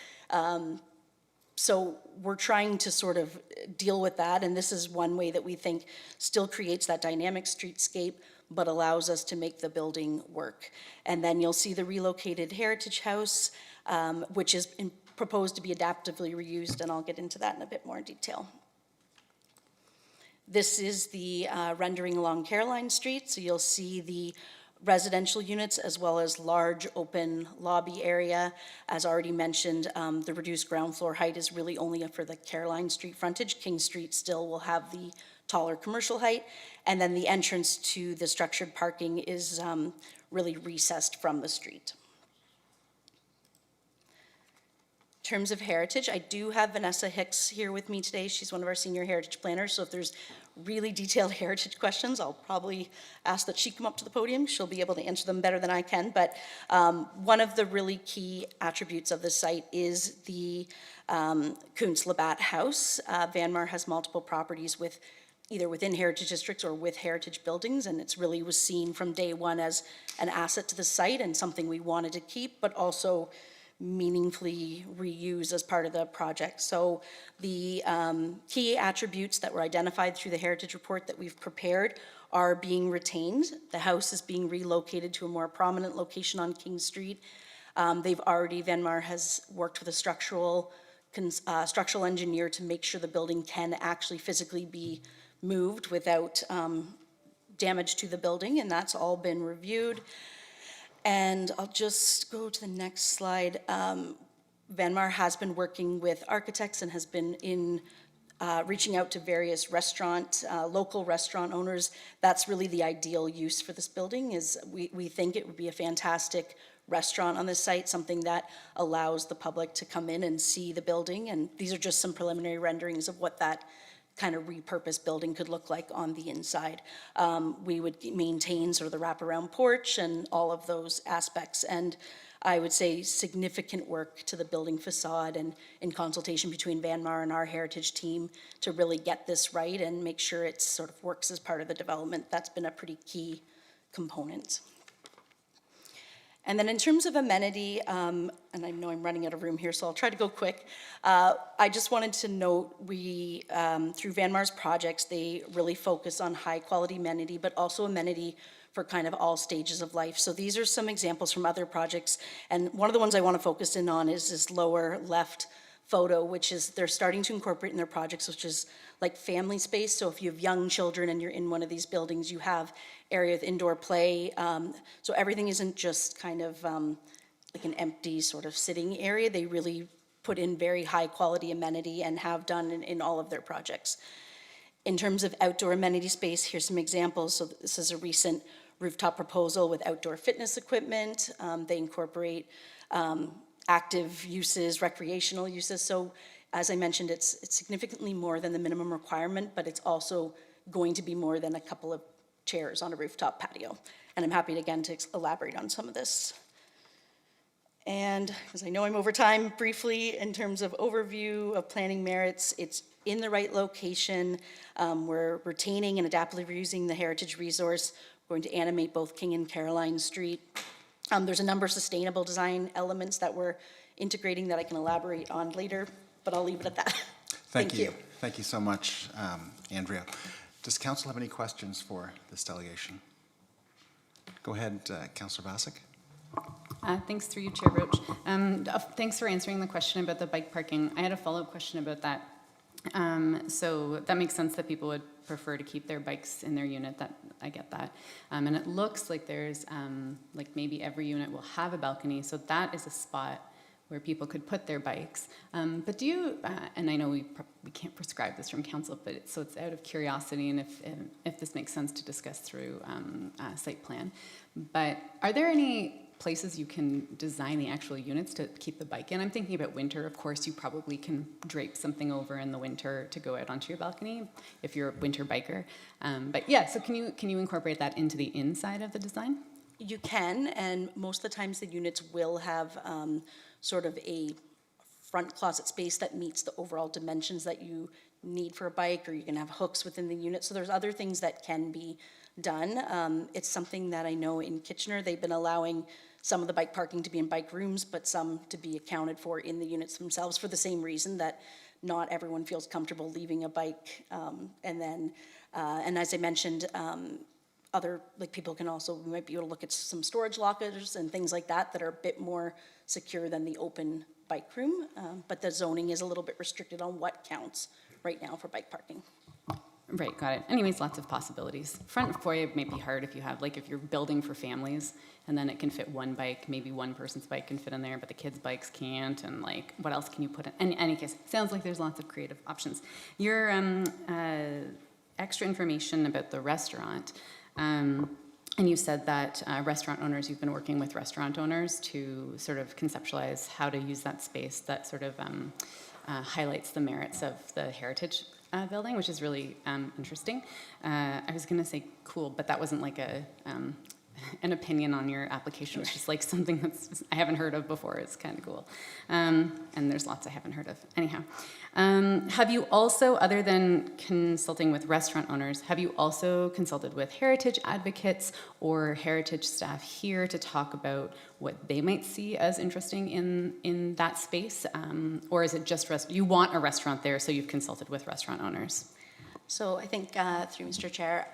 K: So we're trying to sort of deal with that, and this is one way that we think still creates that dynamic streetscape, but allows us to make the building work. And then you'll see the relocated Heritage House, which is proposed to be adaptively reused, and I'll get into that in a bit more detail. This is the rendering along Caroline Street, so you'll see the residential units as well as large open lobby area. As already mentioned, the reduced ground floor height is really only for the Caroline Street frontage. King Street still will have the taller commercial height. And then the entrance to the structured parking is really recessed from the street. In terms of heritage, I do have Vanessa Hicks here with me today. She's one of our senior heritage planners, so if there's really detailed heritage questions, I'll probably ask that she come up to the podium. She'll be able to answer them better than I can, but one of the really key attributes of the site is the Kuntz-Labatt House. Vanmar has multiple properties with either within heritage districts or with heritage buildings, and it's really was seen from day one as an asset to the site and something we wanted to keep, but also meaningfully reuse as part of the project. So the key attributes that were identified through the heritage report that we've prepared are being retained. The house is being relocated to a more prominent location on King Street. Vanmar has worked with a structural engineer to make sure the building can actually physically be moved without damage to the building, and that's all been reviewed. And I'll just go to the next slide. Vanmar has been working with architects and has been reaching out to various local restaurant owners. That's really the ideal use for this building. Is we think it would be a fantastic restaurant on this site, something that allows the public to come in and see the building. And these are just some preliminary renderings of what that kind of repurposed building could look like on the inside. We would maintain sort of the wraparound porch and all of those aspects. And I would say significant work to the building facade and in consultation between Vanmar and our heritage team to really get this right and make sure it sort of works as part of the development. That's been a pretty key component. And then in terms of amenity, and I know I'm running out of room here, so I'll try to go quick. I just wanted to note through Vanmar's projects, they really focus on high quality amenity, but also amenity for kind of all stages of life. So these are some examples from other projects. And one of the ones I want to focus in on is this lower left photo, which is they're starting to incorporate in their projects, which is like family space. So if you have young children and you're in one of these buildings, you have area with indoor play. So everything isn't just kind of like an empty sort of sitting area. They really put in very high quality amenity and have done in all of their projects. In terms of outdoor amenity space, here's some examples. So this is a recent rooftop proposal with outdoor fitness equipment. They incorporate active uses, recreational uses. So as I mentioned, it's significantly more than the minimum requirement, but it's also going to be more than a couple of chairs on a rooftop patio. And I'm happy again to elaborate on some of this. And because I know I'm over time, briefly in terms of overview of planning merits, it's in the right location. We're retaining and adaptively reusing the heritage resource. We're going to animate both King and Caroline Street. There's a number of sustainable design elements that we're integrating that I can elaborate on later, but I'll leave it at that.
A: Thank you. Thank you so much, Andrea. Does council have any questions for this delegation? Go ahead, Councillor Vasek.
I: Thanks through you, Chair Roach. Thanks for answering the question about the bike parking. I had a follow-up question about that. So that makes sense that people would prefer to keep their bikes in their unit. That I get that. And it looks like there's like maybe every unit will have a balcony. So that is a spot where people could put their bikes. But do you, and I know we can't prescribe this from council, but it's out of curiosity and if this makes sense to discuss through site plan. But are there any places you can design the actual units to keep the bike in? I'm thinking about winter. Of course, you probably can drape something over in the winter to go out onto your balcony if you're a winter biker. But yeah, so can you incorporate that into the inside of the design?
K: You can, and most of the times the units will have sort of a front closet space that meets the overall dimensions that you need for a bike, or you can have hooks within the unit. So there's other things that can be done. It's something that I know in Kitchener, they've been allowing some of the bike parking to be in bike rooms, but some to be accounted for in the units themselves for the same reason that not everyone feels comfortable leaving a bike. And as I mentioned, other, like people can also, we might be able to look at some storage lockers and things like that that are a bit more secure than the open bike room. But the zoning is a little bit restricted on what counts right now for bike parking.
I: Right, got it. Anyways, lots of possibilities. Front foyer may be hard if you have, like if you're building for families and then it can fit one bike, maybe one person's bike can fit in there, but the kids' bikes can't, and like, what else can you put in? In any case, sounds like there's lots of creative options. Your extra information about the restaurant, and you said that restaurant owners, you've been working with restaurant owners to sort of conceptualize how to use that space that sort of highlights the merits of the heritage building, which is really interesting. I was going to say cool, but that wasn't like an opinion on your application. It's just like something that's I haven't heard of before. It's kind of cool. And there's lots I haven't heard of. Anyhow, have you also, other than consulting with restaurant owners, have you also consulted with heritage advocates or heritage staff here to talk about what they might see as interesting in that space? Or is it just you want a restaurant there, so you've consulted with restaurant owners?
K: So I think through Mr. Chair,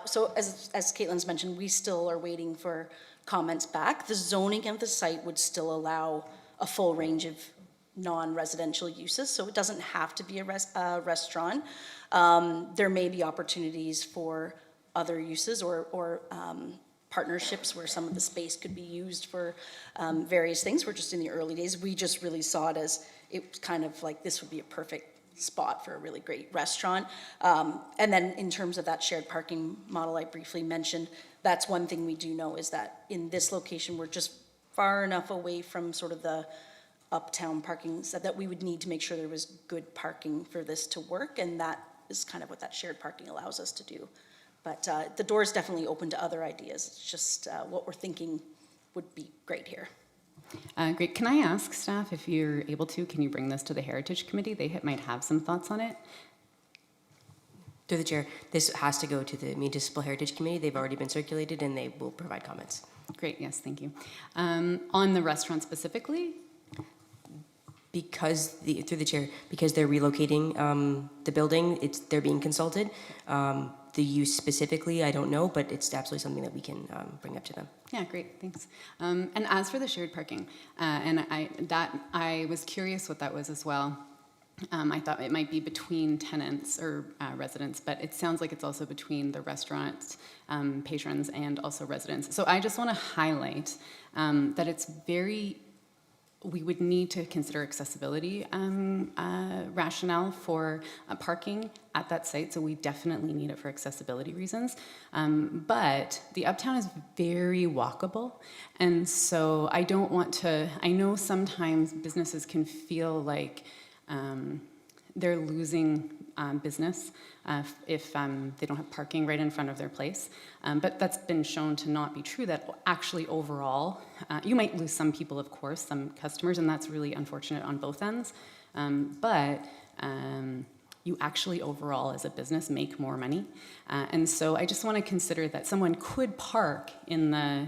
K: so as Caitlin's mentioned, we still are waiting for comments back. The zoning of the site would still allow a full range of non-residential uses, so it doesn't have to be a restaurant. There may be opportunities for other uses or partnerships where some of the space could be used for various things. We're just in the early days. We just really saw it as it kind of like this would be a perfect spot for a really great restaurant. And then in terms of that shared parking model I briefly mentioned, that's one thing we do know is that in this location, we're just far enough away from sort of the uptown parking so that we would need to make sure there was good parking for this to work. And that is kind of what that shared parking allows us to do. But the door is definitely open to other ideas. It's just what we're thinking would be great here.
I: Great. Can I ask staff, if you're able to, can you bring this to the Heritage Committee? They might have some thoughts on it.
H: Through the chair, this has to go to the Municipal Heritage Committee. They've already been circulated and they will provide comments.
I: Great, yes, thank you. On the restaurant specifically?
H: Through the chair, because they're relocating the building, they're being consulted. The use specifically, I don't know, but it's absolutely something that we can bring up to them.
I: Yeah, great, thanks. And as for the shared parking, and I was curious what that was as well. I thought it might be between tenants or residents, but it sounds like it's also between the restaurants, patrons, and also residents. So I just want to highlight that it's we would need to consider accessibility rationale for parking at that site, so we definitely need it for accessibility reasons. But the Uptown is very walkable, and so I don't want to, I know sometimes businesses can feel like they're losing business if they don't have parking right in front of their place. But that's been shown to not be true, that actually overall, you might lose some people, of course, some customers, and that's really unfortunate on both ends. But you actually overall as a business make more money. And so I just want to consider that someone could park in the,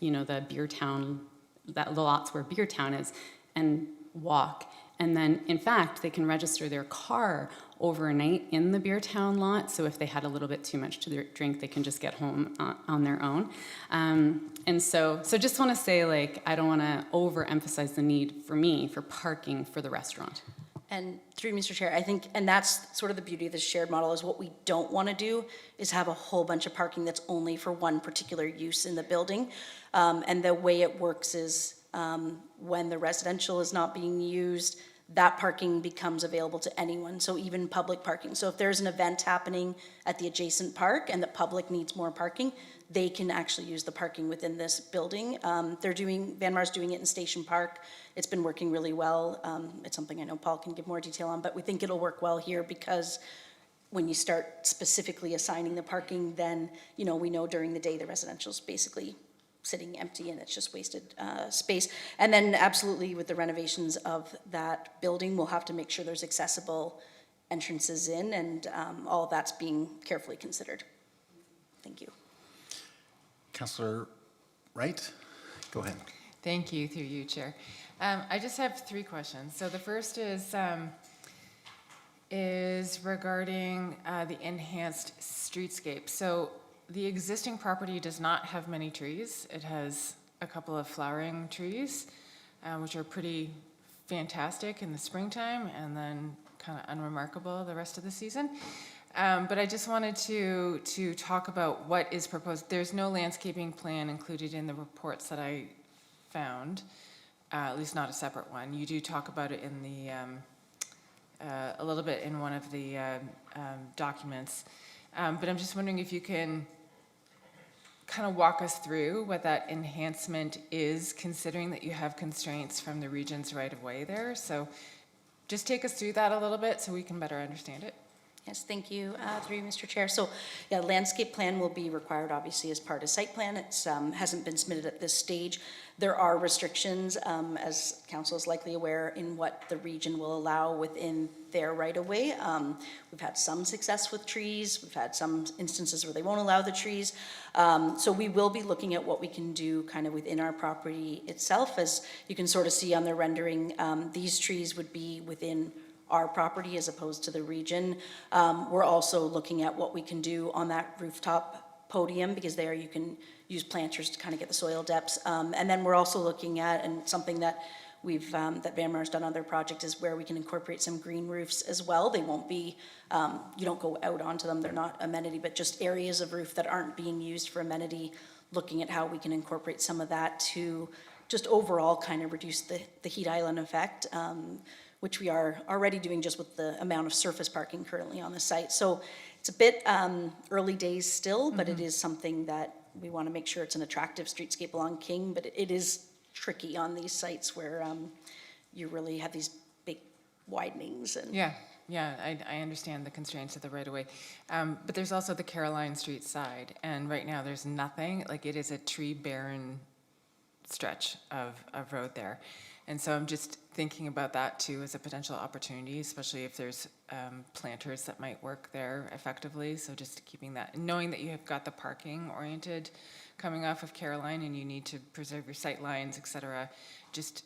I: the Beer Town, the lots where Beer Town is, and walk. And then, in fact, they can register their car overnight in the Beer Town lot, so if they had a little bit too much to drink, they can just get home on their own. And so just want to say, like, I don't want to overemphasize the need for parking for the restaurant.
K: And through Mr. Chair, I think, and that's sort of the beauty of this shared model, is what we don't want to do is have a whole bunch of parking that's only for one particular use in the building. And the way it works is when the residential is not being used, that parking becomes available to anyone, so even public parking. So if there's an event happening at the adjacent park and the public needs more parking, they can actually use the parking within this building. Van Mar's doing it in Station Park. It's been working really well. It's something I know Paul can give more detail on, but we think it'll work well here because when you start specifically assigning the parking, then, we know during the day the residential's basically sitting empty and it's just wasted space. And then absolutely with the renovations of that building, we'll have to make sure there's accessible entrances in, and all of that's being carefully considered. Thank you.
A: Councillor Wright, go ahead.
G: Thank you, through you, Chair. I just have 3 questions. So the first is regarding the enhanced streetscape. So the existing property does not have many trees. It has a couple of flowering trees, which are pretty fantastic in the springtime and then kind of unremarkable the rest of the season. But I just wanted to talk about what is proposed. There's no landscaping plan included in the reports that I found, at least not a separate one. You do talk about it in the, a little bit in one of the documents. But I'm just wondering if you can kind of walk us through what that enhancement is, considering that you have constraints from the region's right-of-way there. So just take us through that a little bit so we can better understand it.
K: Yes, thank you, through you, Mr. Chair. So, yeah, landscape plan will be required, obviously, as part of site plan. It's hasn't been submitted at this stage. There are restrictions, as council is likely aware, in what the region will allow within their right-of-way. We've had some success with trees. We've had some instances where they won't allow the trees. So we will be looking at what we can do kind of within our property itself. As you can sort of see on the rendering, these trees would be within our property as opposed to the region. We're also looking at what we can do on that rooftop podium, because there you can use planters to kind of get the soil depths. And then we're also looking at, and something that we've, that Van Mar's done on their project, is where we can incorporate some green roofs as well. They won't be, you don't go out onto them, they're not amenity, but just areas of roof that aren't being used for amenity, looking at how we can incorporate some of that to just overall kind of reduce the heat island effect, which we are already doing just with the amount of surface parking currently on the site. So it's a bit early days still, but it is something that we want to make sure it's an attractive streetscape along King, but it is tricky on these sites where you really have these big widenings. And
G: Yeah, I understand the constraints of the right-of-way. But there's also the Caroline Street side, and right now there's nothing, like it is a tree-barren stretch of road there. And so I'm just thinking about that too as a potential opportunity, especially if there's planters that might work there effectively. So just keeping that, and knowing that you have got the parking oriented coming off of Caroline and you need to preserve your sight lines, et cetera, just,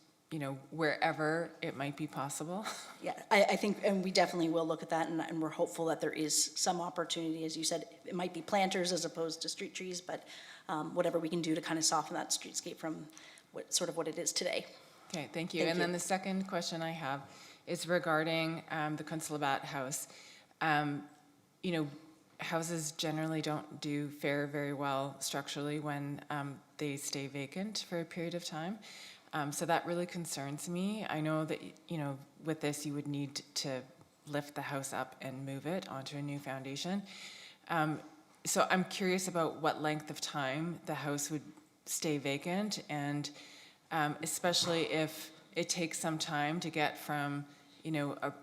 G: wherever it might be possible.
K: Yeah, I think, and we definitely will look at that, and we're hopeful that there is some opportunity. As you said, it might be planters as opposed to street trees, but whatever we can do to kind of soften that streetscape from what it is today.
G: Okay, thank you. And then the second question I have is regarding the Consulate House. Houses generally don't do fare very well structurally when they stay vacant for a period of time. So that really concerns me. I know that, with this you would need to lift the house up and move it onto a new foundation. So I'm curious about what length of time the house would stay vacant, and especially if it takes some time to get from,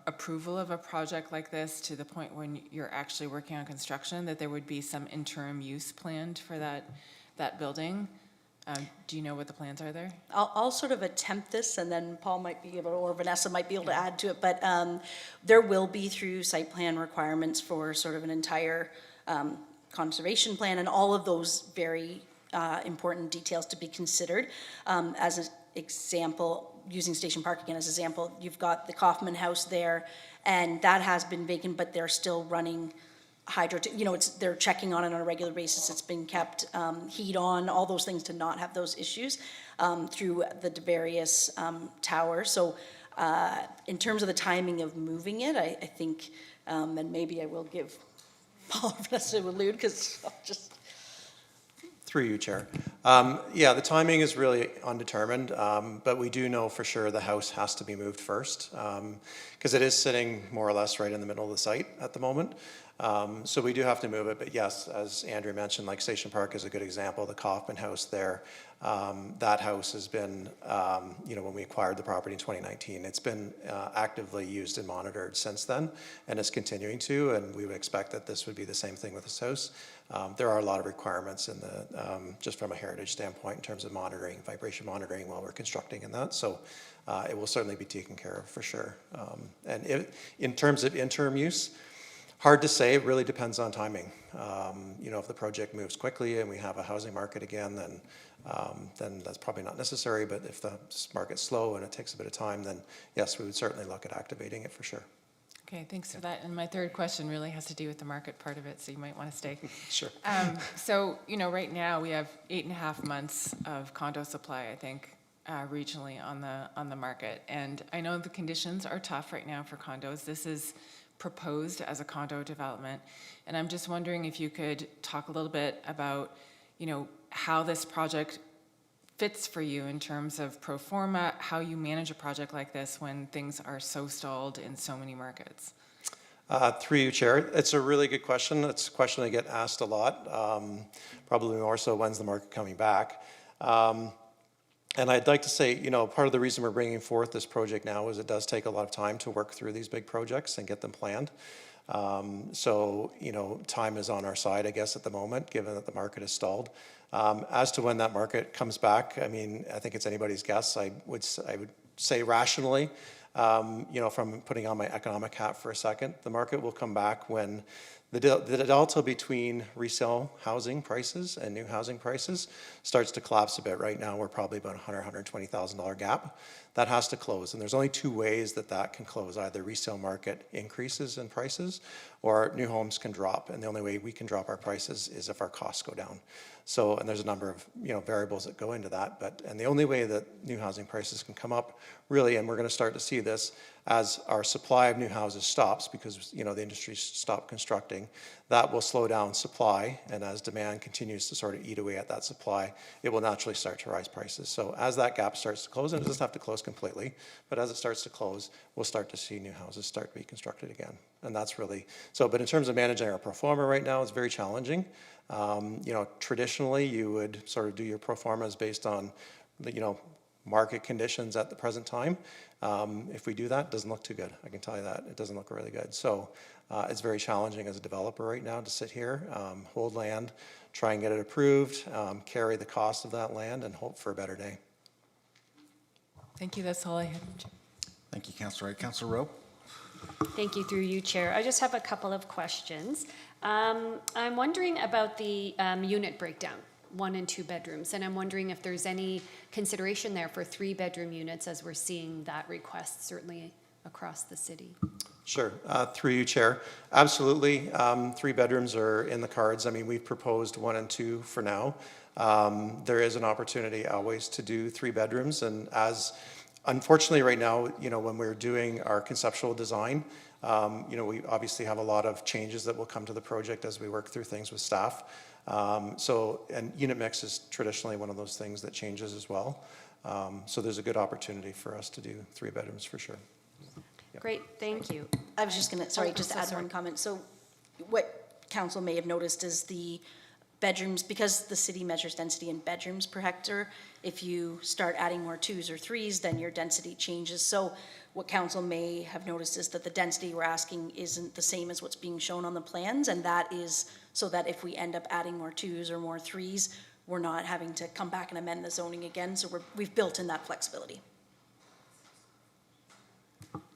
G: approval of a project like this to the point when you're actually working on construction, that there would be some interim use planned for that building. Do you know what the plans are there?
K: I'll sort of attempt this, and then Paul might be able to, or Vanessa might be able to add to it, but there will be, through site plan requirements for sort of an entire conservation plan, and all of those very important details to be considered. As an example, using Station Park again as an example, you've got the Kaufman House there, and that has been vacant, but they're still running hydro, they're checking on it on a regular basis. It's been kept heat on, all those things to not have those issues through the various towers. So in terms of the timing of moving it, I think, and maybe I will give Paul or Vanessa to allude, because I'll just...
J: Through you, Chair. Yeah, the timing is really undetermined, but we do know for sure the house has to be moved first, because it is sitting more or less right in the middle of the site at the moment. So we do have to move it, but yes, as Andrea mentioned, like Station Park is a good example, the Kaufman House there. That house has been, when we acquired the property in 2019, it's been actively used and monitored since then, and is continuing to, and we would expect that this would be the same thing with this house. There are a lot of requirements in the, just from a heritage standpoint in terms of monitoring, vibration monitoring while we're constructing in that, so it will certainly be taken care of for sure. And in terms of interim use, hard to say, it really depends on timing. If the project moves quickly and we have a housing market again, then that's probably not necessary, but if the market's slow and it takes a bit of time, then yes, we would certainly look at activating it for sure.
G: Okay, thanks for that. And my third question really has to do with the market part of it, so you might want to stay.
J: Sure.
G: So, right now we have 8.5 months of condo supply, I think, regionally on the market. And I know the conditions are tough right now for condos. This is proposed as a condo development. And I'm just wondering if you could talk a little bit about, how this project fits for you in terms of pro forma, how you manage a project like this when things are so stalled in so many markets.
J: Through you, Chair. It's a really good question. It's a question I get asked a lot, probably more so, when's the market coming back? And I'd like to say, part of the reason we're bringing forth this project now is it does take a lot of time to work through these big projects and get them planned. So, time is on our side, I guess, at the moment, given that the market is stalled. As to when that market comes back, I think it's anybody's guess. I would say rationally, from putting on my economic hat for a second, the market will come back when the delta between resale housing prices and new housing prices starts to collapse a bit. Right now, we're probably about $100,000, $120,000 gap. That has to close, and there's only two ways that can close. Either resale market increases in prices or new homes can drop, and the only way we can drop our prices is if our costs go down. So, and there's a number of variables that go into that, and the only way that new housing prices can come up, really, and we're going to start to see this as our supply of new houses stops, because the industry stopped constructing, that will slow down supply, and as demand continues to sort of eat away at that supply, it will naturally start to rise prices. So as that gap starts to close, and it doesn't have to close completely, but as it starts to close, we'll start to see new houses start to be constructed again. And that's really, but in terms of managing our pro forma right now, it's very challenging. Traditionally, you would sort of do your pro formas based on the, market conditions at the present time. If we do that, it doesn't look too good. I can tell you that. It doesn't look really good. So it's very challenging as a developer right now to sit here, hold land, try and get it approved, carry the cost of that land, and hope for a better day.
G: Thank you, that's all I had.
A: Thank you, Councillor Wright. Councillor Rowe?
F: Thank you, through you, Chair. I just have a couple of questions. I'm wondering about the unit breakdown, 1 and 2 bedrooms, and I'm wondering if there's any consideration there for 3-bedroom units, as we're seeing that request certainly across the city.
J: Sure. Through you, Chair. Absolutely. 3 bedrooms are in the cards. We've proposed 1 and 2 for now. There is an opportunity always to do 3 bedrooms, and unfortunately right now, when we're doing our conceptual design, we obviously have a lot of changes that will come to the project as we work through things with staff. And unit mix is traditionally one of those things that changes as well. So there's a good opportunity for us to do 3 bedrooms for sure. Yep.
F: Great, thank you.
K: I was just going to, just to add one comment. So what council may have noticed is the bedrooms, because the city measures density in bedrooms per hectare, if you start adding more 2s or 3s, then your density changes. So what council may have noticed is that the density we're asking isn't the same as what's being shown on the plans, and that is so that if we end up adding more 2s or more 3s, we're not having to come back and amend the zoning again. So we've built in that flexibility.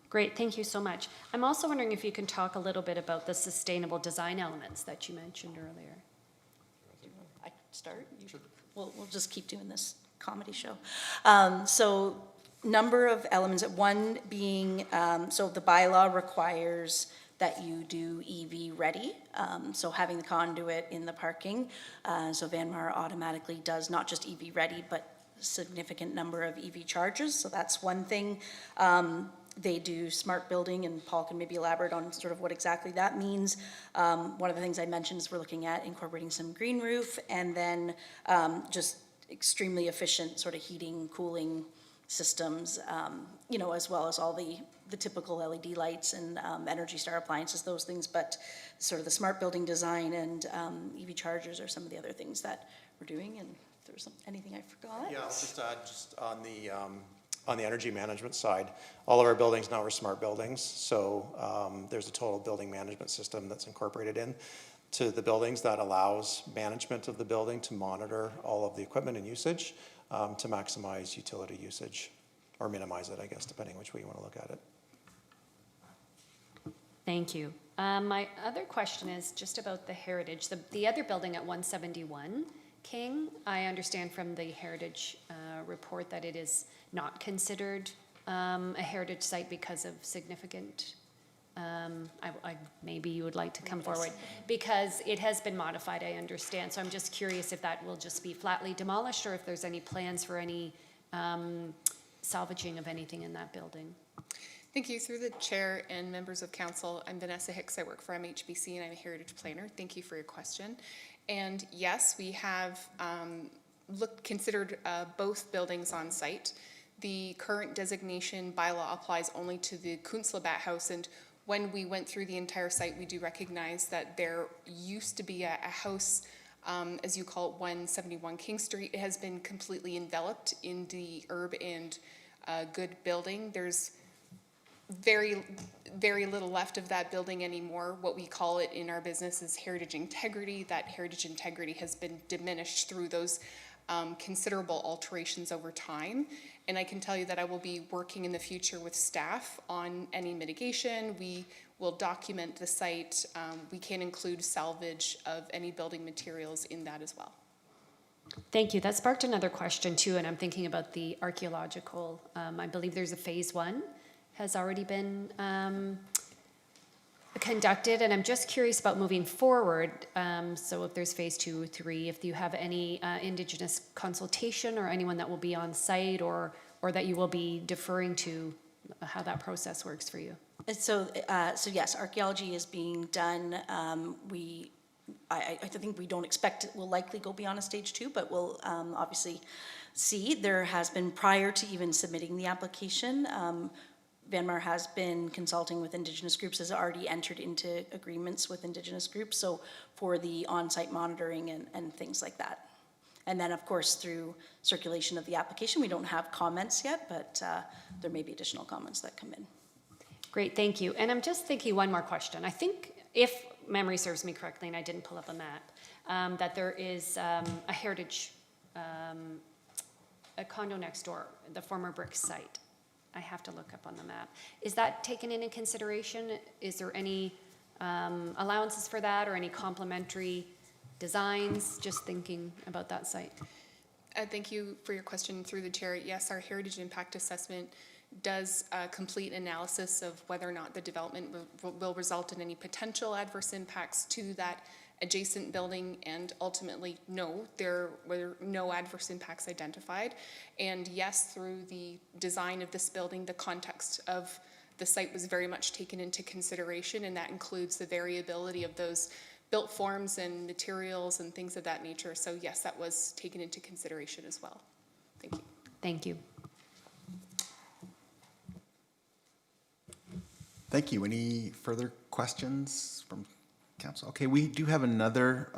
F: Great, thank you so much. I'm also wondering if you can talk a little bit about the sustainable design elements that you mentioned earlier.
K: I start? Sure. We'll just keep doing this comedy show. So number of elements, one being, so the bylaw requires that you do EV ready, so having the conduit in the parking. So Vanmar automatically does not just EV ready, but significant number of EV chargers, so that's one thing. They do smart building, and Paul can maybe elaborate on sort of what exactly that means. One of the things I mentioned is we're looking at incorporating some green roof, and then just extremely efficient sort of heating, cooling systems, you know, as well as all the typical LED lights and Energy Star appliances, those things, but sort of the smart building design and EV chargers are some of the other things that we're doing. And if there's anything I forgot.
J: Yeah, I'll just add, just on the energy management side, all of our buildings now are smart buildings. So there's a total building management system that's incorporated in to the buildings that allows management of the building to monitor all of the equipment and usage to maximize utility usage, or minimize it, I guess, depending which way you want to look at it.
F: Thank you. My other question is just about the heritage. The other building at 171 King, I understand from the heritage report that it is not considered a heritage site because of significant, maybe you would like to come forward, because it has been modified, I understand. So I'm just curious if that will just be flatly demolished, or if there's any plans for any salvaging of anything in that building.
L: Thank you. Through the chair and members of council, I'm Vanessa Hicks. I work for MHBC and I'm a heritage planner. Thank you for your question. And yes, we have considered both buildings on site. The current designation bylaw applies only to the Kunstlabat house, and when we went through the entire site, we do recognize that there used to be a house, as you call it, 171 King Street. It has been completely enveloped in the herb and good building. There's very little left of that building anymore. What we call it in our business is heritage integrity. That heritage integrity has been diminished through those considerable alterations over time. And I can tell you that I will be working in the future with staff on any mitigation. We will document the site. We can include salvage of any building materials in that as well.
F: Thank you. That sparked another question too, and I'm thinking about the archaeological. I believe there's a phase 1 has already been conducted, and I'm just curious about moving forward. So if there's phase 2 or 3, if you have any Indigenous consultation or anyone that will be on site, or that you will be deferring to, how that process works for you.
K: So yes, archaeology is being done. I think we don't expect it will likely go beyond a stage 2, but we'll obviously see. There has been, prior to even submitting the application, Vanmar has been consulting with Indigenous groups, has already entered into agreements with Indigenous groups, so for the on-site monitoring and things like that. And then, of course, through circulation of the application, we don't have comments yet, but there may be additional comments that come in.
F: Great, thank you. And I'm just thinking one more question. I think, if memory serves me correctly, and I didn't pull up a map, that there is a heritage, a condo next door, the former brick site. I have to look up on the map. Is that taken into consideration? Is there any allowances for that, or any complementary designs? Just thinking about that site.
L: Thank you for your question through the chair. Yes, our heritage impact assessment does a complete analysis of whether or not the development will result in any potential adverse impacts to that adjacent building, and ultimately, no, there were no adverse impacts identified. And yes, through the design of this building, the context of the site was very much taken into consideration, and that includes the variability of those built forms and materials and things of that nature. So yes, that was taken into consideration as well. Thank you.
F: Thank you.
A: Thank you. Any further questions from council? Okay, we do have another,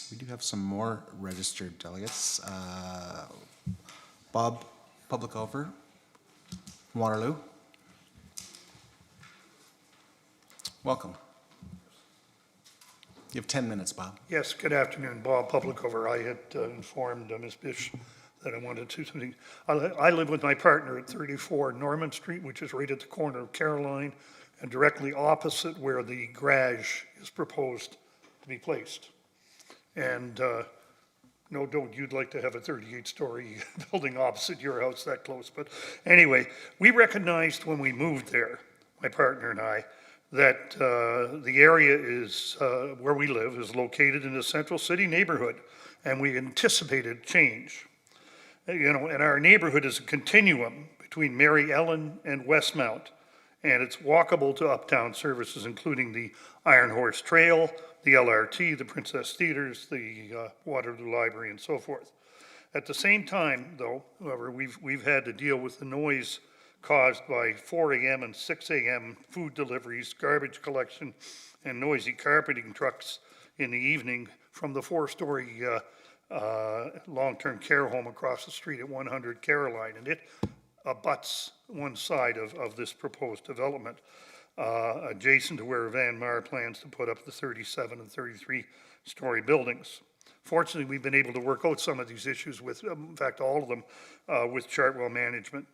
A: we do have some more registered delegates. Bob Publicover, Waterloo. Welcome. You have 10 minutes, Bob.
M: Yes, good afternoon, Bob Publicover. I had informed Ms. Bish that I wanted to do something. I live with my partner at 34 Norman Street, which is right at the corner of Caroline, and directly opposite where the garage is proposed to be placed. And no doubt you'd like to have a 38-story building opposite your house that close. But anyway, we recognized when we moved there, my partner and I, that the area is, where we live, is located in a central city neighborhood, and we anticipated change. You know, and our neighborhood is a continuum between Mary Ellen and Westmount. And it's walkable to uptown services, including the Iron Horse Trail, the LRT, the Princess Theaters, the Waterloo Library, and so forth. At the same time, though, however, we've had to deal with the noise caused by 4 a.m. and 6 a.m. food deliveries, garbage collection, and noisy carpeting trucks in the evening from the 4-story long-term care home across the street at 100 Caroline, and it abuts one side of this proposed development, adjacent to where Van Maar plans to put up the 37 and 33-story buildings. Fortunately, we've been able to work out some of these issues with, in fact, all of them, with Chartwell Management.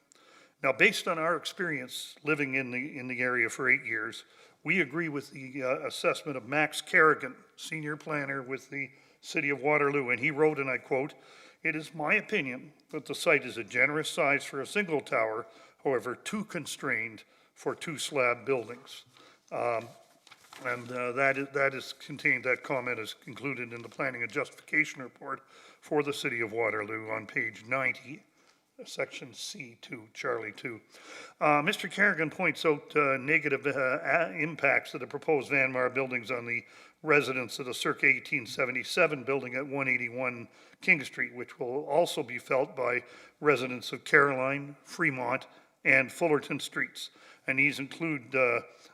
M: Now, based on our experience living in the area for 8 years, we agree with the assessment of Max Kerrigan, senior planner with the City of Waterloo, and he wrote, and I quote, "It is my opinion that the site is a generous size for a single tower, however, too constrained for 2 slab buildings." That is contained, that comment is included in the planning and justification report for the City of Waterloo on page 90, section C2, Charlie 2. Mr. Kerrigan points out negative impacts of the proposed Van Maar buildings on the residents of the circa 1877 building at 181 King Street, which will also be felt by residents of Caroline, Fremont, and Fullerton Streets. And these include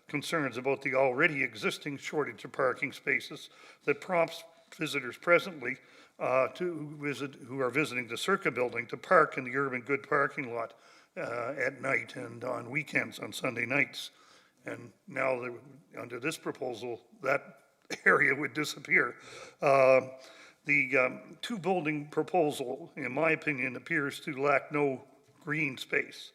M: concerns about the already existing shortage of parking spaces that prompts visitors presently who are visiting the Circa building to park in the urban good parking lot at night and on weekends, on Sunday nights. And now, under this proposal, that area would disappear. The 2-building proposal, in my opinion, appears to lack no green space,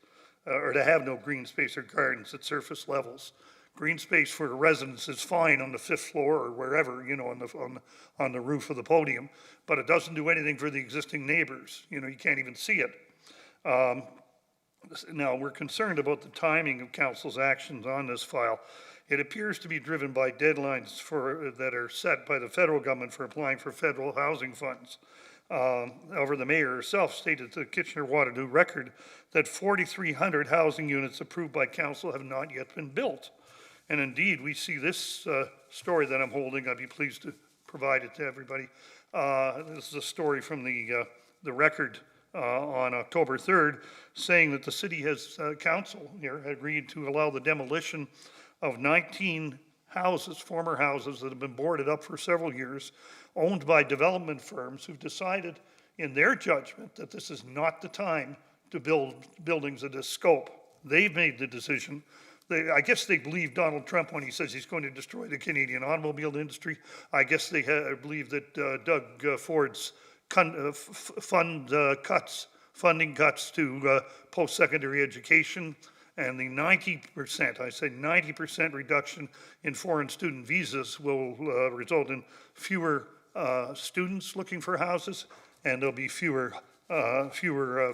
M: or to have no green space or gardens at surface levels. Green space for residents is fine on the 5th floor or wherever, you know, on the roof of the podium, but it doesn't do anything for the existing neighbors. You know, you can't even see it. Now, we're concerned about the timing of council's actions on this file. It appears to be driven by deadlines that are set by the federal government for applying for federal housing funds. However, the mayor herself stated to the Kitchener-Waterloo Record that 4,300 housing units approved by council have not yet been built. And indeed, we see this story that I'm holding. I'd be pleased to provide it to everybody. This is a story from the Record on October 3rd, saying that the city council here agreed to allow the demolition of 19 houses, former houses that have been boarded up for several years, owned by development firms who've decided in their judgment that this is not the time to build buildings of this scope. They've made the decision. I guess they believe Donald Trump when he says he's going to destroy the Canadian automobile industry. I guess they believe that Doug Ford's funding cuts to post-secondary education and the 90%, I say 90% reduction in foreign student visas will result in fewer students looking for houses, and there'll be fewer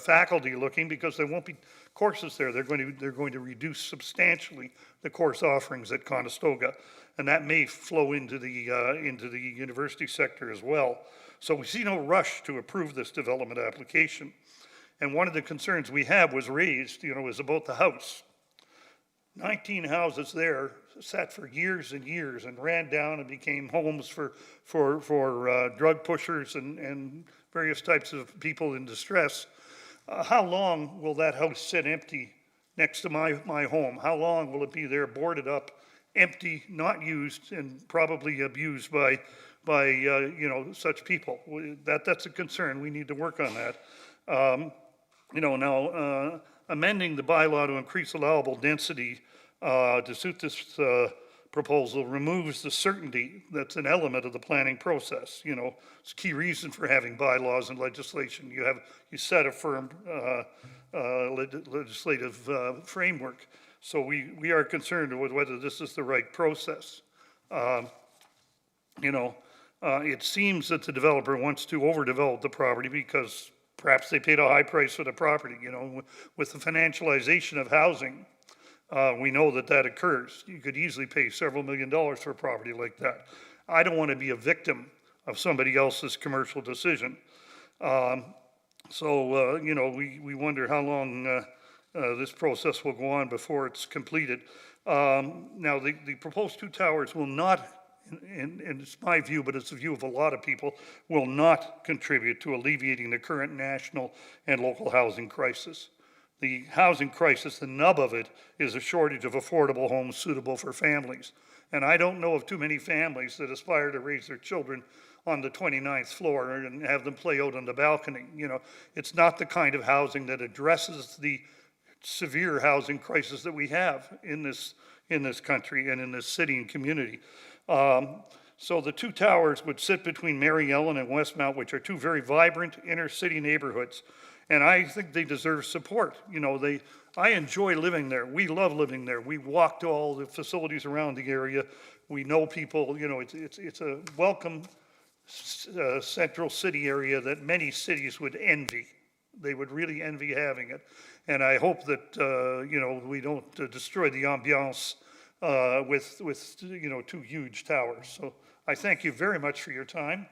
M: faculty looking because there won't be courses there. They're going to reduce substantially the course offerings at Conestoga, and that may flow into the university sector as well. So we see no rush to approve this development application. And one of the concerns we have was raised, is about the house. 19 houses there sat for years and years and ran down and became homes for drug pushers and various types of people in distress. How long will that house sit empty next to my home? How long will it be there, boarded up, empty, not used, and probably abused by such people? That's a concern. We need to work on that. Amending the bylaw to increase allowable density to suit this proposal removes the certainty that's an element of the planning process. It's a key reason for having bylaws and legislation. You set a firm legislative framework. So we are concerned with whether this is the right process. It seems that the developer wants to overdevelop the property because perhaps they paid a high price for the property. With the financialization of housing, we know that occurs. You could easily pay several $1 million for a property like that. I don't want to be a victim of somebody else's commercial decision. We wonder how long this process will go on before it's completed. Now, the proposed two towers will not, and it's my view, but it's the view of a lot of people, will not contribute to alleviating the current national and local housing crisis. The housing crisis, the nub of it, is a shortage of affordable homes suitable for families. And I don't know of too many families that aspire to raise their children on the 29th floor and have them play out on the balcony. You know, it's not the kind of housing that addresses the severe housing crisis that we have in this country and in this city and community. So the two towers would sit between Mary Ellen and Westmount, which are two very vibrant inner city neighborhoods. And I think they deserve support. You know, I enjoy living there. We love living there. We walk to all the facilities around the area. We know people, you know, it's a welcome central city area that many cities would envy. They would really envy having it. And I hope that, you know, we don't destroy the ambiance with, you know, two huge towers. So I thank you very much for your time.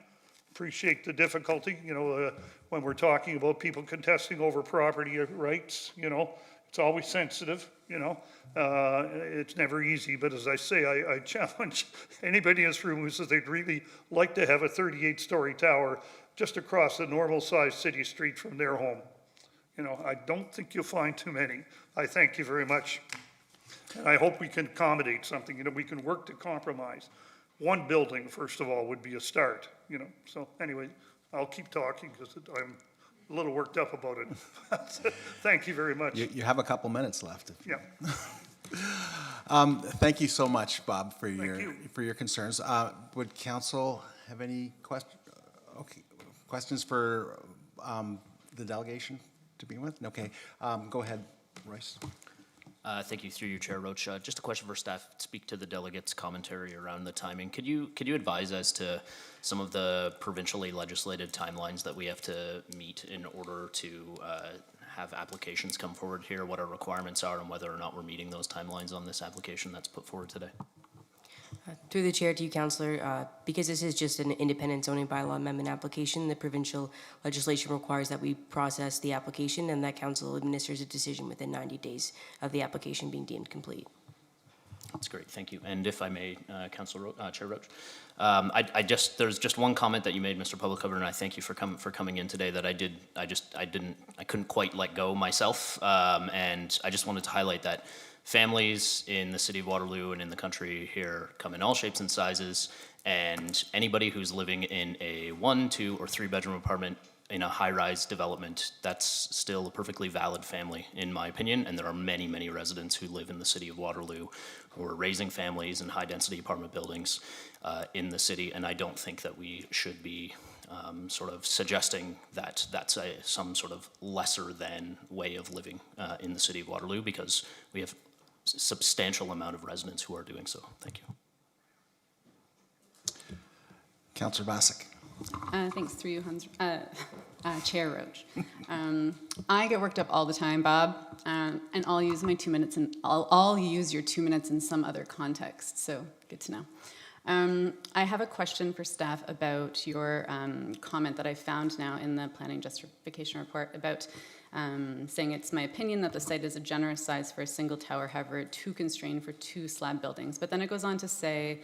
M: Appreciate the difficulty, you know, when we're talking about people contesting over property rights, you know, it's always sensitive, you know. It's never easy, but as I say, I challenge anybody in this room who says they'd really like to have a 38-story tower just across a normal-sized city street from their home. You know, I don't think you'll find too many. I thank you very much. And I hope we can accommodate something, you know, we can work to compromise. One building, first of all, would be a start, you know. So anyway, I'll keep talking because I'm a little worked up about it. Thank you very much.
A: You have a couple minutes left.
M: Yeah.
A: Thank you so much, Bob, for your concerns. Would council have any questions for the delegation to begin with? Okay, go ahead, Royce.
N: Thank you, through you, Chair Roach. Just a question for staff. Speak to the delegates' commentary around the timing. Could you advise as to some of the provincially legislated timelines that we have to meet in order to have applications come forward here? What our requirements are, and whether or not we're meeting those timelines on this application that's put forward today?
H: Through the chair to you, Councillor, because this is just an independent zoning bylaw amendment application, the provincial legislation requires that we process the application and that council administers a decision within 90 days of the application being deemed complete.
N: That's great, thank you. And if I may, Chair Roach, there's just one comment that you made, Mr. Public Cover, and I thank you for coming in today that I couldn't quite let go myself, and I just wanted to highlight that families in the city of Waterloo and in the country here come in all shapes and sizes, and anybody who's living in a 1, 2, or 3-bedroom apartment in a high-rise development, that's still a perfectly valid family, in my opinion, and there are many, many residents who live in the city of Waterloo who are raising families in high-density apartment buildings in the city, and I don't think that we should be sort of suggesting that that's some sort of lesser than way of living in the city of Waterloo, because we have substantial amount of residents who are doing so. Thank you.
A: Councillor Basak.
I: Thanks, through you, Chair Roach. I get worked up all the time, Bob, and I'll use my 2 minutes, and I'll use your 2 minutes in some other context, so good to know. I have a question for staff about your comment that I found now in the planning justification report about saying it's my opinion that the site is a generous size for a single tower, however, too constrained for 2 slab buildings. But then it goes on to say,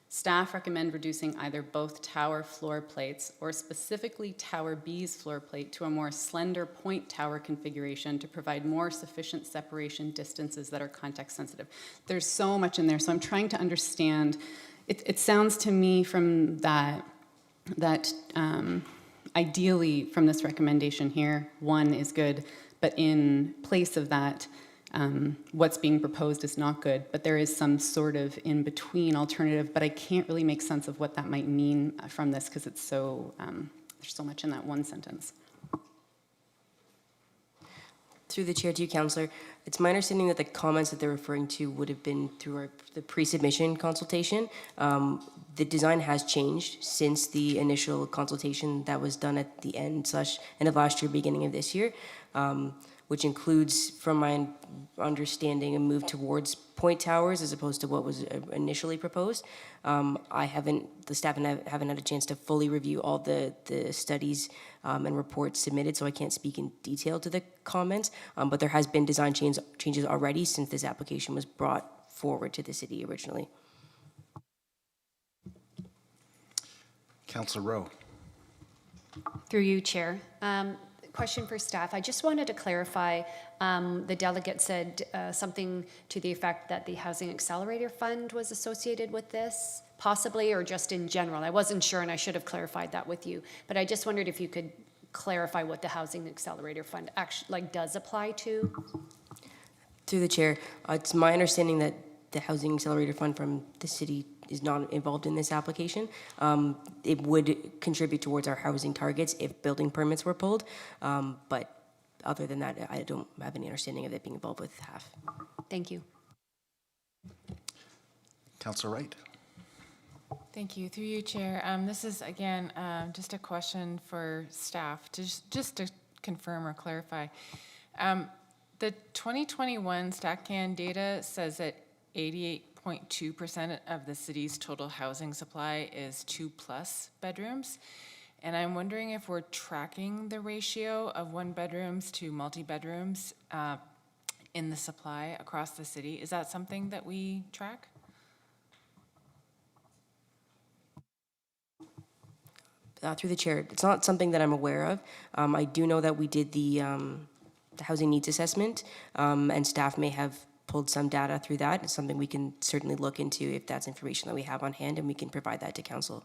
I: staff recommend reducing either both tower floor plates or specifically Tower B's floor plate to a more slender point tower configuration to provide more sufficient separation distances that are context sensitive. There's so much in there, so I'm trying to understand. It sounds to me from that ideally from this recommendation here, 1 is good, but in place of that, what's being proposed is not good, but there is some sort of in-between alternative, but I can't really make sense of what that might mean from this because it's so, there's so much in that one sentence.
H: Through the chair to you, Councillor, it's my understanding that the comments that they're referring to would have been through the pre-submission consultation. the design has changed since the initial consultation that was done at the end of last year, beginning of this year, which includes, from my understanding, a move towards point towers as opposed to what was initially proposed. The staff haven't had a chance to fully review all the studies and reports submitted, so I can't speak in detail to the comments, but there has been design changes already since this application was brought forward to the city originally.
A: Councillor Rowe.
F: Through you, Chair. Question for staff. I just wanted to clarify, the delegate said something to the effect that the Housing Accelerator Fund was associated with this, possibly, or just in general. I wasn't sure, and I should have clarified that with you, but I just wondered if you could clarify what the Housing Accelerator Fund actually does apply to.
H: Through the chair, it's my understanding that the Housing Accelerator Fund from the city is not involved in this application. It would contribute towards our housing targets if building permits were pulled, but other than that, I don't have any understanding of it being involved with HAF.
F: Thank you.
A: Councillor Wright.
G: Thank you. Through you, Chair. This is, again, just a question for staff, just to confirm or clarify. The 2021 StatCan data says that 88.2% of the city's total housing supply is 2+ bedrooms. And I'm wondering if we're tracking the ratio of 1-bedrooms to multi-bedrooms in the supply across the city. Is that something that we track?
H: Through the chair, it's not something that I'm aware of. I do know that we did the housing needs assessment, and staff may have pulled some data through that. It's something we can certainly look into if that's information that we have on hand, and we can provide that to council.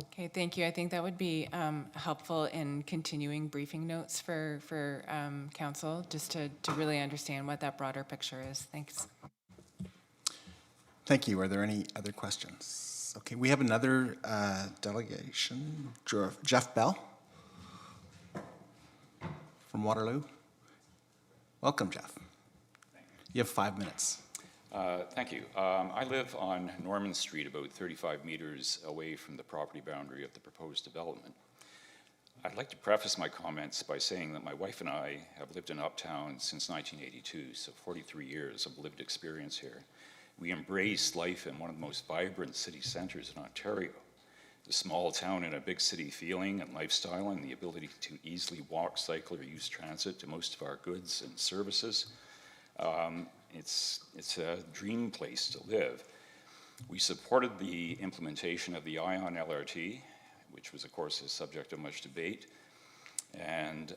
G: Okay, thank you. I think that would be helpful in continuing briefing notes for council, just to really understand what that broader picture is. Thanks.
A: Thank you. Are there any other questions? Okay, we have another delegation. Jeff Bell from Waterloo. Welcome, Jeff. You have 5 minutes.
O: Thank you. I live on Norman Street, about 35 meters away from the property boundary of the proposed development. I'd like to preface my comments by saying that my wife and I have lived in Uptown since 1982, so 43 years of lived experience here. We embrace life in one of the most vibrant city centers in Ontario. The small town in a big city feeling and lifestyle, and the ability to easily walk, cycle, or use transit to most of our goods and services. It's a dream place to live. We supported the implementation of the ION LRT, which was, of course, a subject of much debate, and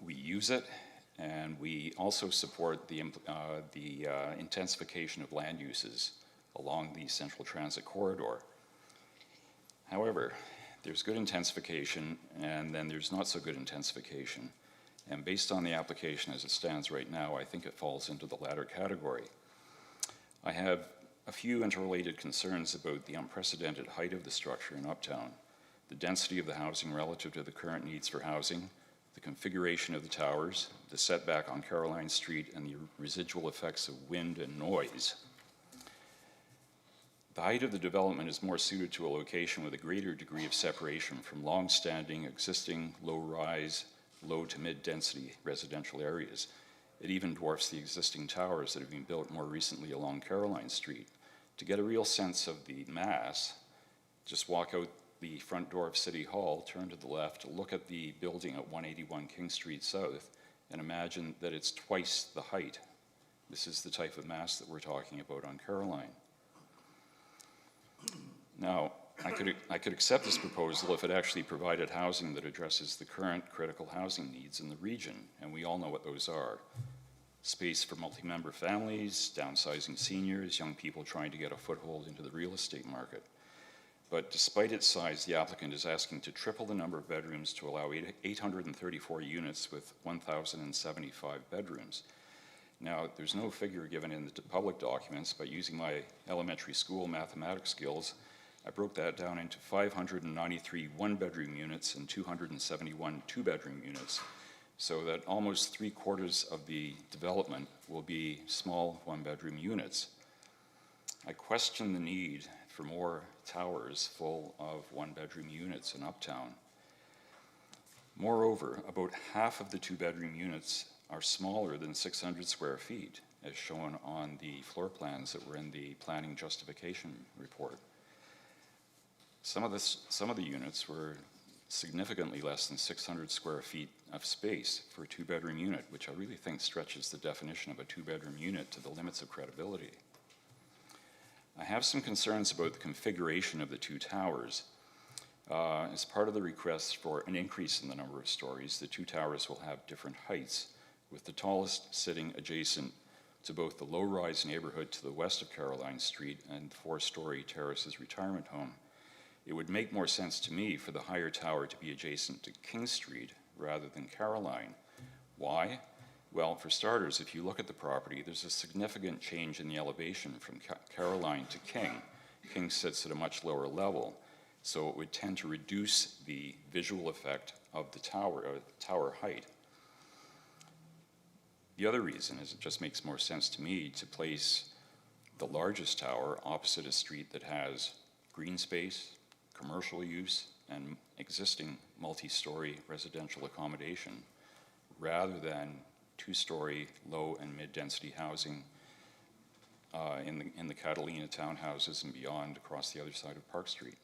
O: we use it, and we also support the intensification of land uses along the Central Transit Corridor. However, there's good intensification, and then there's not so good intensification. And based on the application as it stands right now, I think it falls into the latter category. I have a few interrelated concerns about the unprecedented height of the structure in Uptown, the density of the housing relative to the current needs for housing, the configuration of the towers, the setback on Caroline Street, and the residual effects of wind and noise. The height of the development is more suited to a location with a greater degree of separation from long-standing, existing, low-rise, low to mid-density residential areas. It even dwarfs the existing towers that have been built more recently along Caroline Street. To get a real sense of the mass, just walk out the front door of City Hall, turn to the left, look at the building at 181 King Street South, and imagine that it's twice the height. This is the type of mass that we're talking about on Caroline. Now, I could accept this proposal if it actually provided housing that addresses the current critical housing needs in the region, and we all know what those are. Space for multi-member families, downsizing seniors, young people trying to get a foothold into the real estate market. But despite its size, the applicant is asking to triple the number of bedrooms to allow 834 units with 1,075 bedrooms. Now, there's no figure given in the public documents, but using my elementary school mathematics skills, I broke that down into 593 one-bedroom units and 271 two-bedroom units, so that almost 3/4 of the development will be small one-bedroom units. I question the need for more towers full of one-bedroom units in Uptown. Moreover, about half of the two-bedroom units are smaller than 600 square feet, as shown on the floor plans that were in the planning justification report. Some of the units were significantly less than 600 square feet of space for a two-bedroom unit, which I really think stretches the definition of a two-bedroom unit to the limits of credibility. I have some concerns about the configuration of the two towers. As part of the request for an increase in the number of stories, the two towers will have different heights, with the tallest sitting adjacent to both the low-rise neighborhood to the west of Caroline Street and the four-story Terraces retirement home. It would make more sense to me for the higher tower to be adjacent to King Street rather than Caroline. Why? Well, for starters, if you look at the property, there's a significant change in the elevation from Caroline to King. King sits at a much lower level, so it would tend to reduce the visual effect of the tower height. The other reason is it just makes more sense to me to place the largest tower opposite a street that has green space, commercial use, and existing multi-story residential accommodation, rather than two-story low and mid-density housing in the Catalina townhouses and beyond across the other side of Park Street.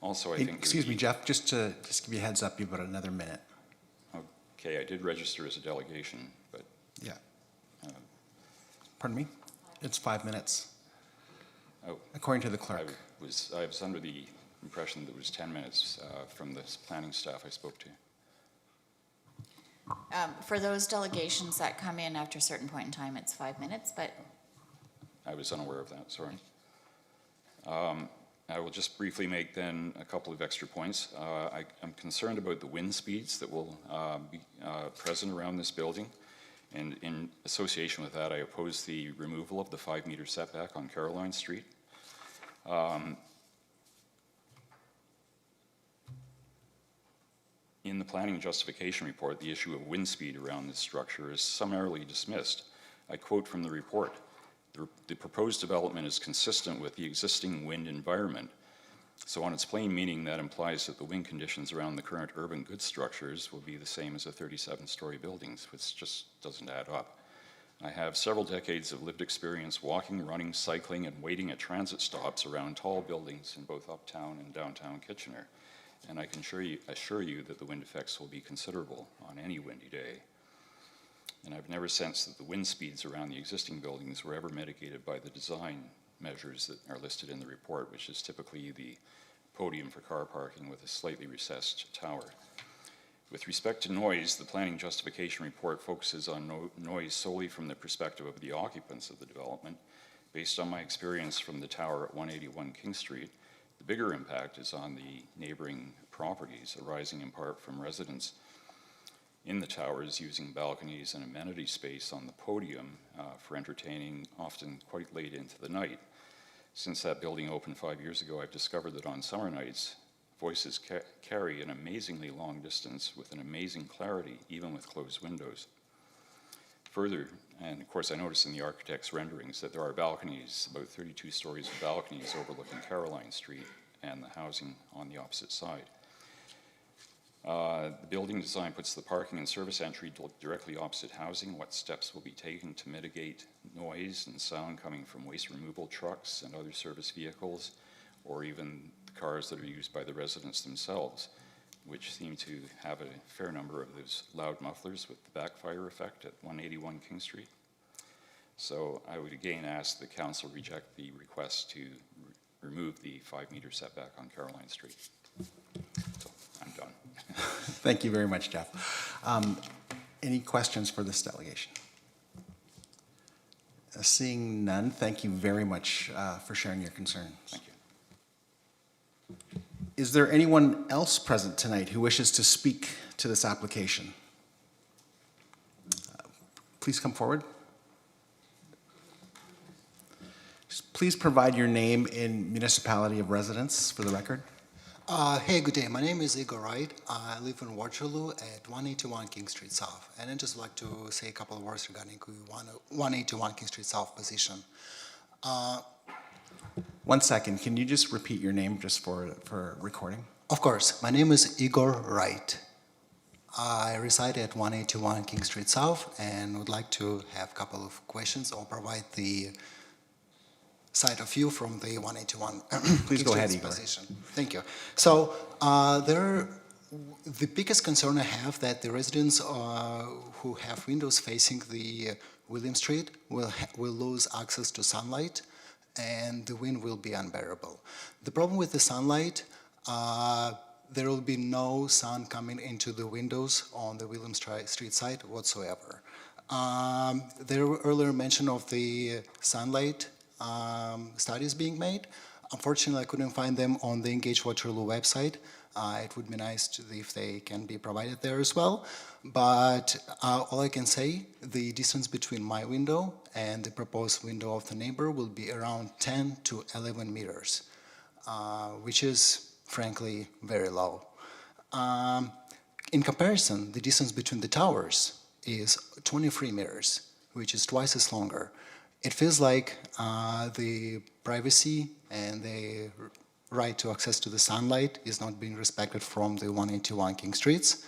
O: Also, I think...
A: Excuse me, Jeff, just to give you a heads up, you've got another minute.
O: Okay, I did register as a delegation, but...
A: Yeah. Pardon me? It's 5 minutes.
O: Oh.
A: According to the clerk.
O: I was under the impression that it was 10 minutes from the planning staff I spoke to.
P: For those delegations that come in after a certain point in time, it's 5 minutes, but...
O: I was unaware of that, sorry. I will just briefly make then a couple of extra points. I'm concerned about the wind speeds that will be present around this building. And in association with that, I oppose the removal of the 5-meter setback on Caroline Street. In the planning justification report, the issue of wind speed around this structure is summarily dismissed. I quote from the report, "The proposed development is consistent with the existing wind environment." So on its plain meaning, that implies that the wind conditions around the current urban goods structures will be the same as the 37-story buildings, which just doesn't add up. I have several decades of lived experience walking, running, cycling, and waiting at transit stops around tall buildings in both uptown and downtown Kitchener. And I can assure you that the wind effects will be considerable on any windy day. And I've never sensed that the wind speeds around the existing buildings were ever mitigated by the design measures that are listed in the report, which is typically the podium for car parking with a slightly recessed tower. With respect to noise, the planning justification report focuses on noise solely from the perspective of the occupants of the development. Based on my experience from the tower at 181 King Street, the bigger impact is on the neighboring properties, arising in part from residents in the towers using balconies and amenity space on the podium for entertaining, often quite late into the night. Since that building opened 5 years ago, I've discovered that on summer nights, voices carry an amazingly long distance with an amazing clarity, even with closed windows. Further, and of course I noticed in the architect's renderings that there are balconies, about 32 stories of balconies overlooking Caroline Street and the housing on the opposite side. The building design puts the parking and service entry directly opposite housing. What steps will be taken to mitigate noise and sound coming from waste removal trucks and other service vehicles, or even the cars that are used by the residents themselves, which seem to have a fair number of those loud mufflers with the backfire effect at 181 King Street. So I would again ask the council reject the request to remove the 5-meter setback on Caroline Street. So I'm done.
A: Thank you very much, Jeff. Any questions for this delegation? Seeing none, thank you very much for sharing your concerns.
O: Thank you.
A: Is there anyone else present tonight who wishes to speak to this application? Please come forward. Just please provide your name and municipality of residence for the record.
Q: Hey, good day. My name is Igor Wright. I live in Waterloo at 181 King Street South. And I'd just like to say a couple of words regarding 181 King Street South position.
A: 1 second, can you just repeat your name just for recording?
Q: Of course, my name is Igor Wright. I reside at 181 King Street South and would like to have a couple of questions or provide the side of view from the 181
A: Please go ahead, Igor.
Q: position. Thank you. So the biggest concern I have that the residents who have windows facing the William Street will lose access to sunlight, and the wind will be unbearable. The problem with the sunlight, there will be no sun coming into the windows on the William Street side whatsoever. There were earlier mention of the sunlight studies being made. Unfortunately, I couldn't find them on the Engage Waterloo website. It would be nice if they can be provided there as well. But all I can say, the distance between my window and the proposed window of the neighbor will be around 10 to 11 meters, which is frankly very low. In comparison, the distance between the towers is 23 meters, which is twice as longer. It feels like the privacy and the right to access to the sunlight is not being respected from the 181 King Streets.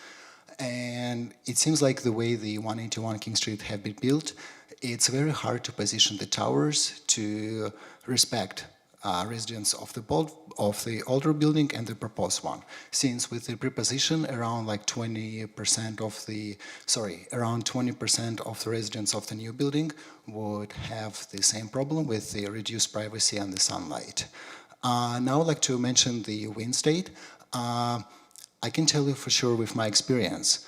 Q: And it seems like the way the 181 King Street have been built, it's very hard to position the towers to respect residents of the older building and the proposed one. Since with the preposition, around 20% of the residents of the new building would have the same problem with the reduced privacy and the sunlight. Now I'd like to mention the wind state. I can tell you for sure with my experience,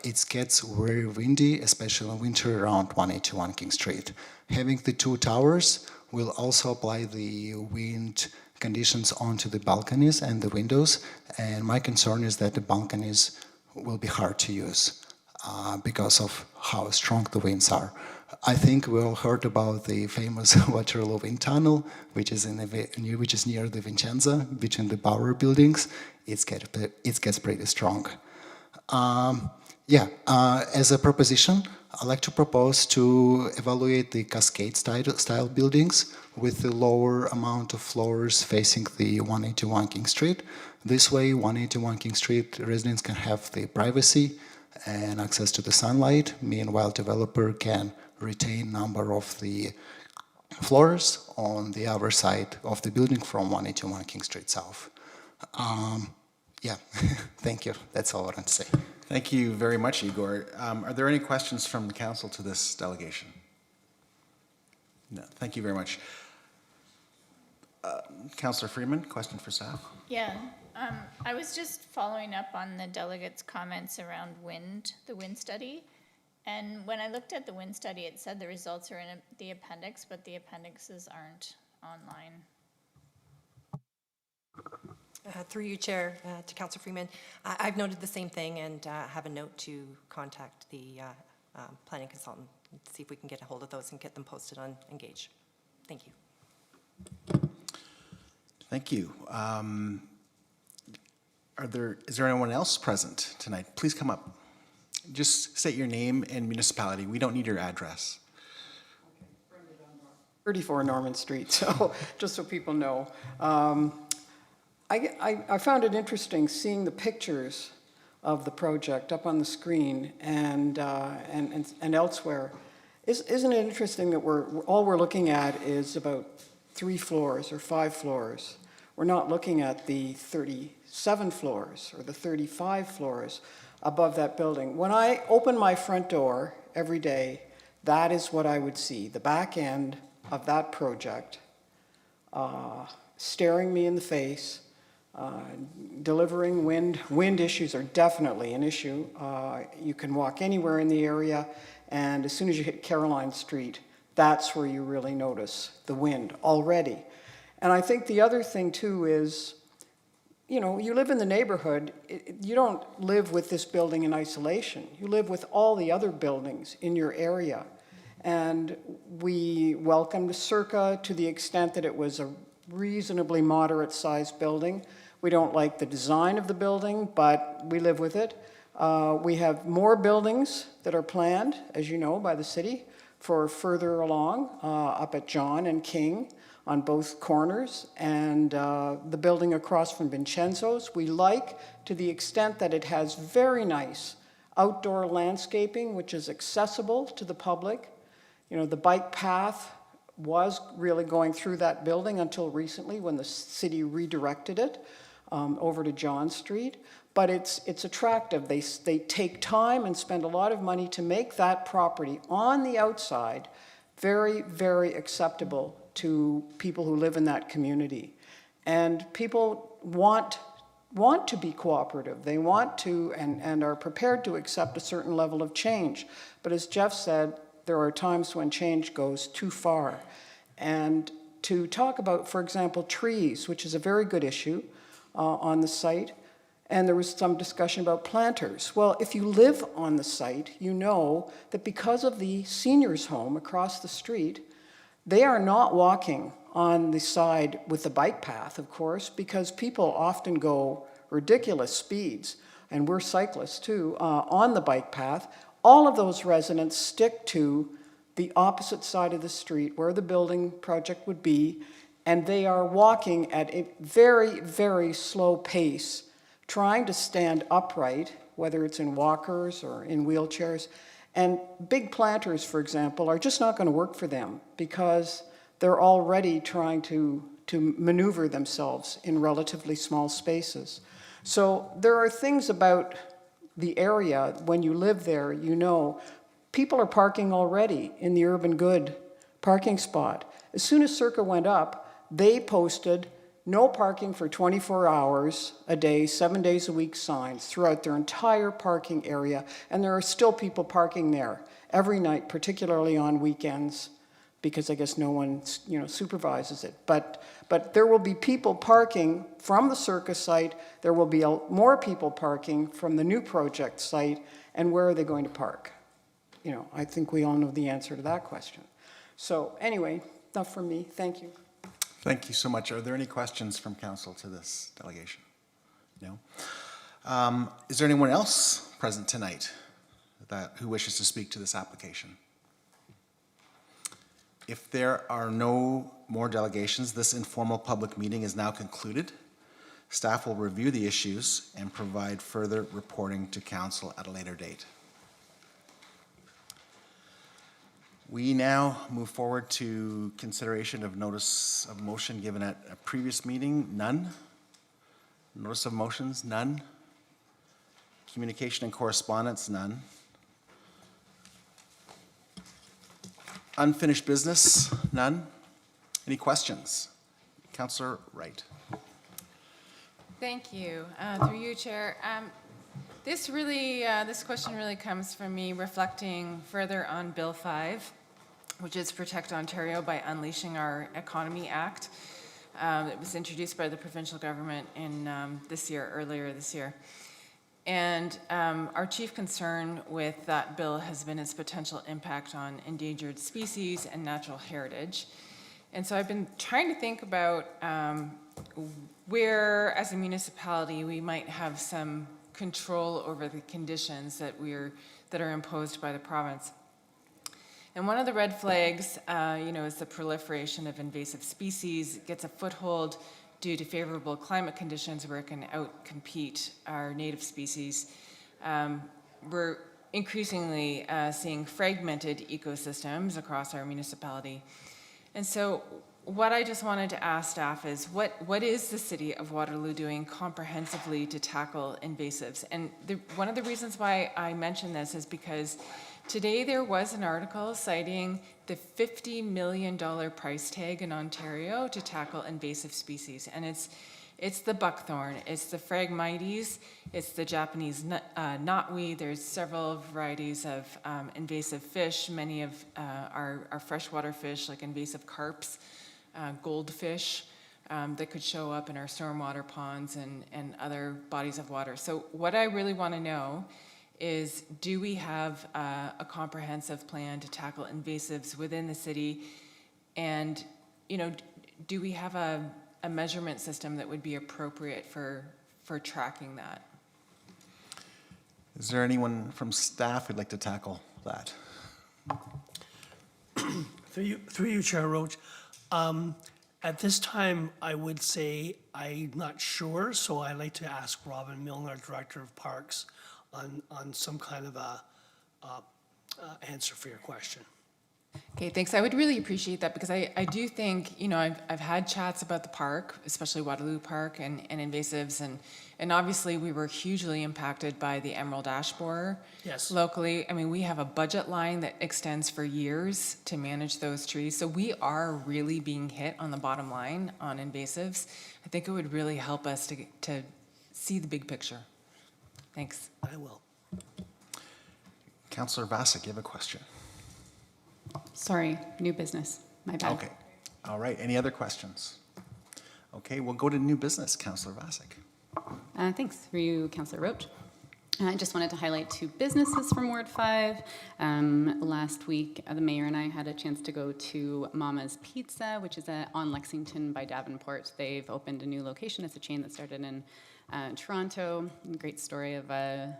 Q: it gets very windy, especially in winter around 181 King Street. Having the two towers will also apply the wind conditions onto the balconies and the windows, and my concern is that the balconies will be hard to use because of how strong the winds are. I think we all heard about the famous Waterloo wind tunnel, which is near the Vincenza, between the Bauer buildings. It gets pretty strong. As a proposition, I'd like to propose to evaluate the cascade style buildings with the lower amount of floors facing the 181 King Street. This way, 181 King Street residents can have the privacy and access to the sunlight. Meanwhile, developer can retain number of the floors on the other side of the building from 181 King Street South. Thank you. That's all I want to say.
A: Thank you very much, Igor. Are there any questions from the council to this delegation? No, thank you very much. Councillor Freeman, question for staff?
D: Yeah, I was just following up on the delegates' comments around the wind study. And when I looked at the wind study, it said the results are in the appendix, but the appendixes aren't online.
R: Through you, Chair, to Councillor Freeman, I've noted the same thing and have a note to contact the planning consultant and see if we can get a hold of those and get them posted on Engage. Thank you.
A: Thank you. Is there anyone else present tonight? Please come up. Just state your name and municipality. We don't need your address.
S: 34 Norman Street, so just so people know. I found it interesting seeing the pictures of the project up on the screen and elsewhere. Isn't it interesting that all we're looking at is about 3 floors or 5 floors? We're not looking at the 37 floors or the 35 floors above that building. When I open my front door every day, that is what I would see, the back end of that project staring me in the face, delivering wind. Wind issues are definitely an issue. You can walk anywhere in the area, and as soon as you hit Caroline Street, that's where you really notice the wind already. And I think the other thing too is, you know, you live in the neighborhood, you don't live with this building in isolation. You live with all the other buildings in your area. And we welcomed Circa to the extent that it was a reasonably moderate-sized building. We don't like the design of the building, but we live with it. We have more buildings that are planned, as you know, by the city for further along, up at John and King on both corners, and the building across from Vincenzo's. We like to the extent that it has very nice outdoor landscaping, which is accessible to the public. You know, the bike path was really going through that building until recently when the city redirected it over to John Street. But it's attractive. They take time and spend a lot of money to make that property on the outside very, very acceptable to people who live in that community. And people want to be cooperative. They want to and are prepared to accept a certain level of change. But as Jeff said, there are times when change goes too far. And to talk about, for example, trees, which is a very good issue on the site, and there was some discussion about planters. Well, if you live on the site, you know that because of the seniors' home across the street, they are not walking on the side with the bike path, of course, because people often go ridiculous speeds, and we're cyclists too, on the bike path. All of those residents stick to the opposite side of the street where the building project would be, and they are walking at a very, very slow pace, trying to stand upright, whether it's in walkers or in wheelchairs. And big planters, for example, are just not going to work for them because they're already trying to maneuver themselves in relatively small spaces. So there are things about the area, when you live there, you know, people are parking already in the Urban Good parking spot. As soon as Circa went up, they posted no parking for 24 hours a day, 7 days a week signs throughout their entire parking area. And there are still people parking there every night, particularly on weekends, because I guess no one, you know, supervises it. But there will be people parking from the Circa site. There will be more people parking from the new project site. And where are they going to park? You know, I think we all know the answer to that question. So anyway, enough from me. Thank you.
A: Thank you so much. Are there any questions from council to this delegation? No? Is there anyone else present tonight who wishes to speak to this application? If there are no more delegations, this informal public meeting is now concluded. Staff will review the issues and provide further reporting to council at a later date. We now move forward to consideration of notice of motion given at a previous meeting. None. Notice of motions, none. Communication and correspondence, none. Unfinished business, none. Any questions? Councillor Wright.
G: Thank you. Through you, Chair. This question really comes from me reflecting further on Bill 5, which is Protect Ontario by Unleashing Our Economy Act. It was introduced by the provincial government in earlier this year. And our chief concern with that bill has been its potential impact on endangered species and natural heritage. And so I've been trying to think about where, as a municipality, we might have some control over the conditions that are imposed by the province. And one of the red flags, is the proliferation of invasive species. It gets a foothold due to favorable climate conditions where it can outcompete our native species. We're increasingly seeing fragmented ecosystems across our municipality. And so what I just wanted to ask staff is, what is the City of Waterloo doing comprehensively to tackle invasives? And one of the reasons why I mention this is because today there was an article citing the $50 million price tag in Ontario to tackle invasive species. And it's the buckthorn, it's the Phragmites, it's the Japanese knotweed. There's several varieties of invasive fish. Many of our freshwater fish, like invasive carps, goldfish, that could show up in our stormwater ponds and other bodies of water. So what I really want to know is, do we have a comprehensive plan to tackle invasives within the city? And, do we have a a measurement system that would be appropriate for tracking that.
A: Is there anyone from staff who'd like to tackle that?
T: Through you, Chair Roach. At this time, I would say I'm not sure, so I'd like to ask Robin Milner, Director of Parks, on some kind of a answer for your question.
G: Okay, thanks. I would really appreciate that because I do think, you know, I've had chats about the park, especially Waterloo Park and invasives, and obviously we were hugely impacted by the emerald ash borer.
T: Yes.
G: Locally. I mean, we have a budget line that extends for years to manage those trees. So we are really being hit on the bottom line on invasives. I think it would really help us to see the big picture. Thanks.
T: I will.
A: Councillor Vasek, you have a question?
I: Sorry, new business. My bad.
A: Okay. All right. Any other questions? Okay, we'll go to new business. Councillor Vasek.
I: Thanks. Through you, Councillor Roach. I just wanted to highlight 2 businesses from Ward 5. Last week, the mayor and I had a chance to go to Mama's Pizza, which is on Lexington by Davenport. They've opened a new location. It's a chain that started in Toronto. Great story of a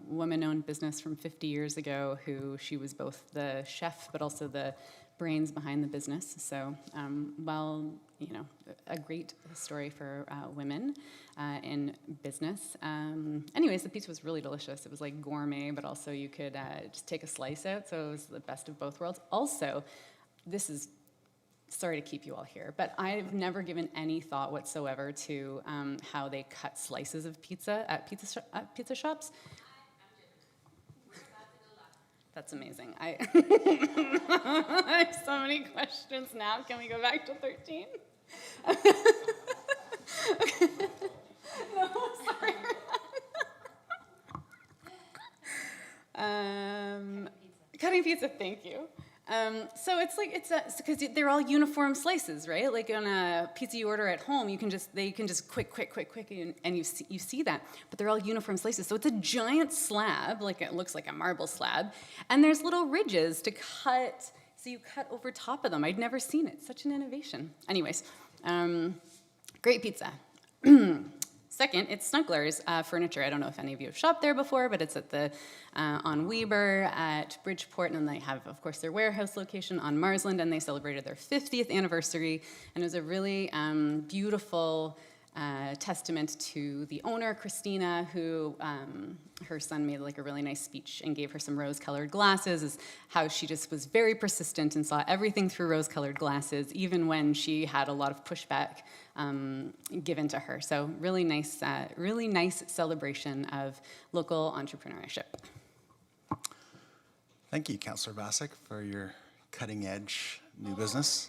I: woman-owned business from 50 years ago who she was both the chef but also the brains behind the business. So, a great story for women in business. Anyways, the pizza was really delicious. It was like gourmet, but also you could just take a slice out. So it was the best of both worlds. Also, this is, sorry to keep you all here, but I've never given any thought whatsoever to how they cut slices of pizza at pizza shops. That's amazing. I have so many questions now. Can we go back to 13? No, sorry. Cutting pizza, thank you. So it's like because they're all uniform slices, right? Like on a pizza you order at home, they can just quick, and you see that. But they're all uniform slices, so it's a giant slab, like it looks like a marble slab, and there's little ridges to cut. So you cut over top of them. I'd never seen it. Such an innovation. Anyways, great pizza. Second, it's Snuggler's Furniture. I don't know if any of you have shopped there before, but it's at the on Weber at Bridgeport, and they have, of course, their warehouse location on Marsland, and they celebrated their 50th anniversary, and it was a really beautiful testament to the owner, Christina, who her son made like a really nice speech and gave her some rose-colored glasses, is how she just was very persistent and saw everything through rose-colored glasses, even when she had a lot of pushback given to her. So really nice celebration of local entrepreneurship.
A: Thank you, Councillor Vasek, for your cutting-edge new business.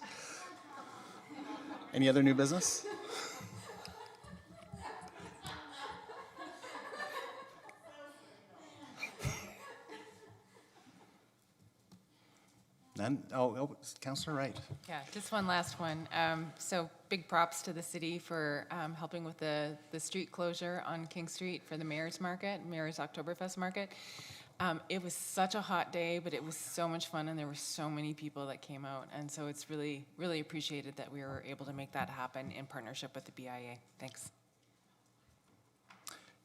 A: Any other new business? None? Oh, Councillor Wright.
G: Yeah, just one last one. So big props to the city for helping with the street closure on King Street for the Mayor's Market, Mayor's Oktoberfest Market. It was such a hot day, but it was so much fun, and there were so many people that came out. And so it's really, really appreciated that we were able to make that happen in partnership with the BIA. Thanks.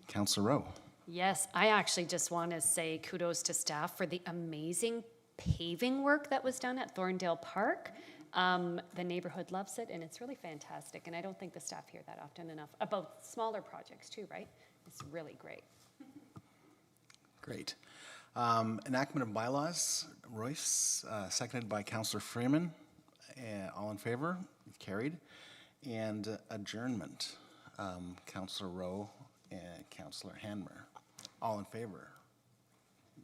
A: Councillor Rowe.
F: Yes, I actually just want to say kudos to staff for the amazing paving work that was done at Thorndale Park. The neighborhood loves it, and it's really fantastic. And I don't think the staff hear that often enough about smaller projects too, right? It's really great.
A: Great. Enactment of bylaws, Royce, seconded by Councillor Freeman. All in favor? Carried. And adjournment, Councillor Rowe and Councillor Hanmer. All in favor?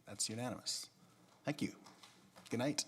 A: That's unanimous. Thank you. Good night.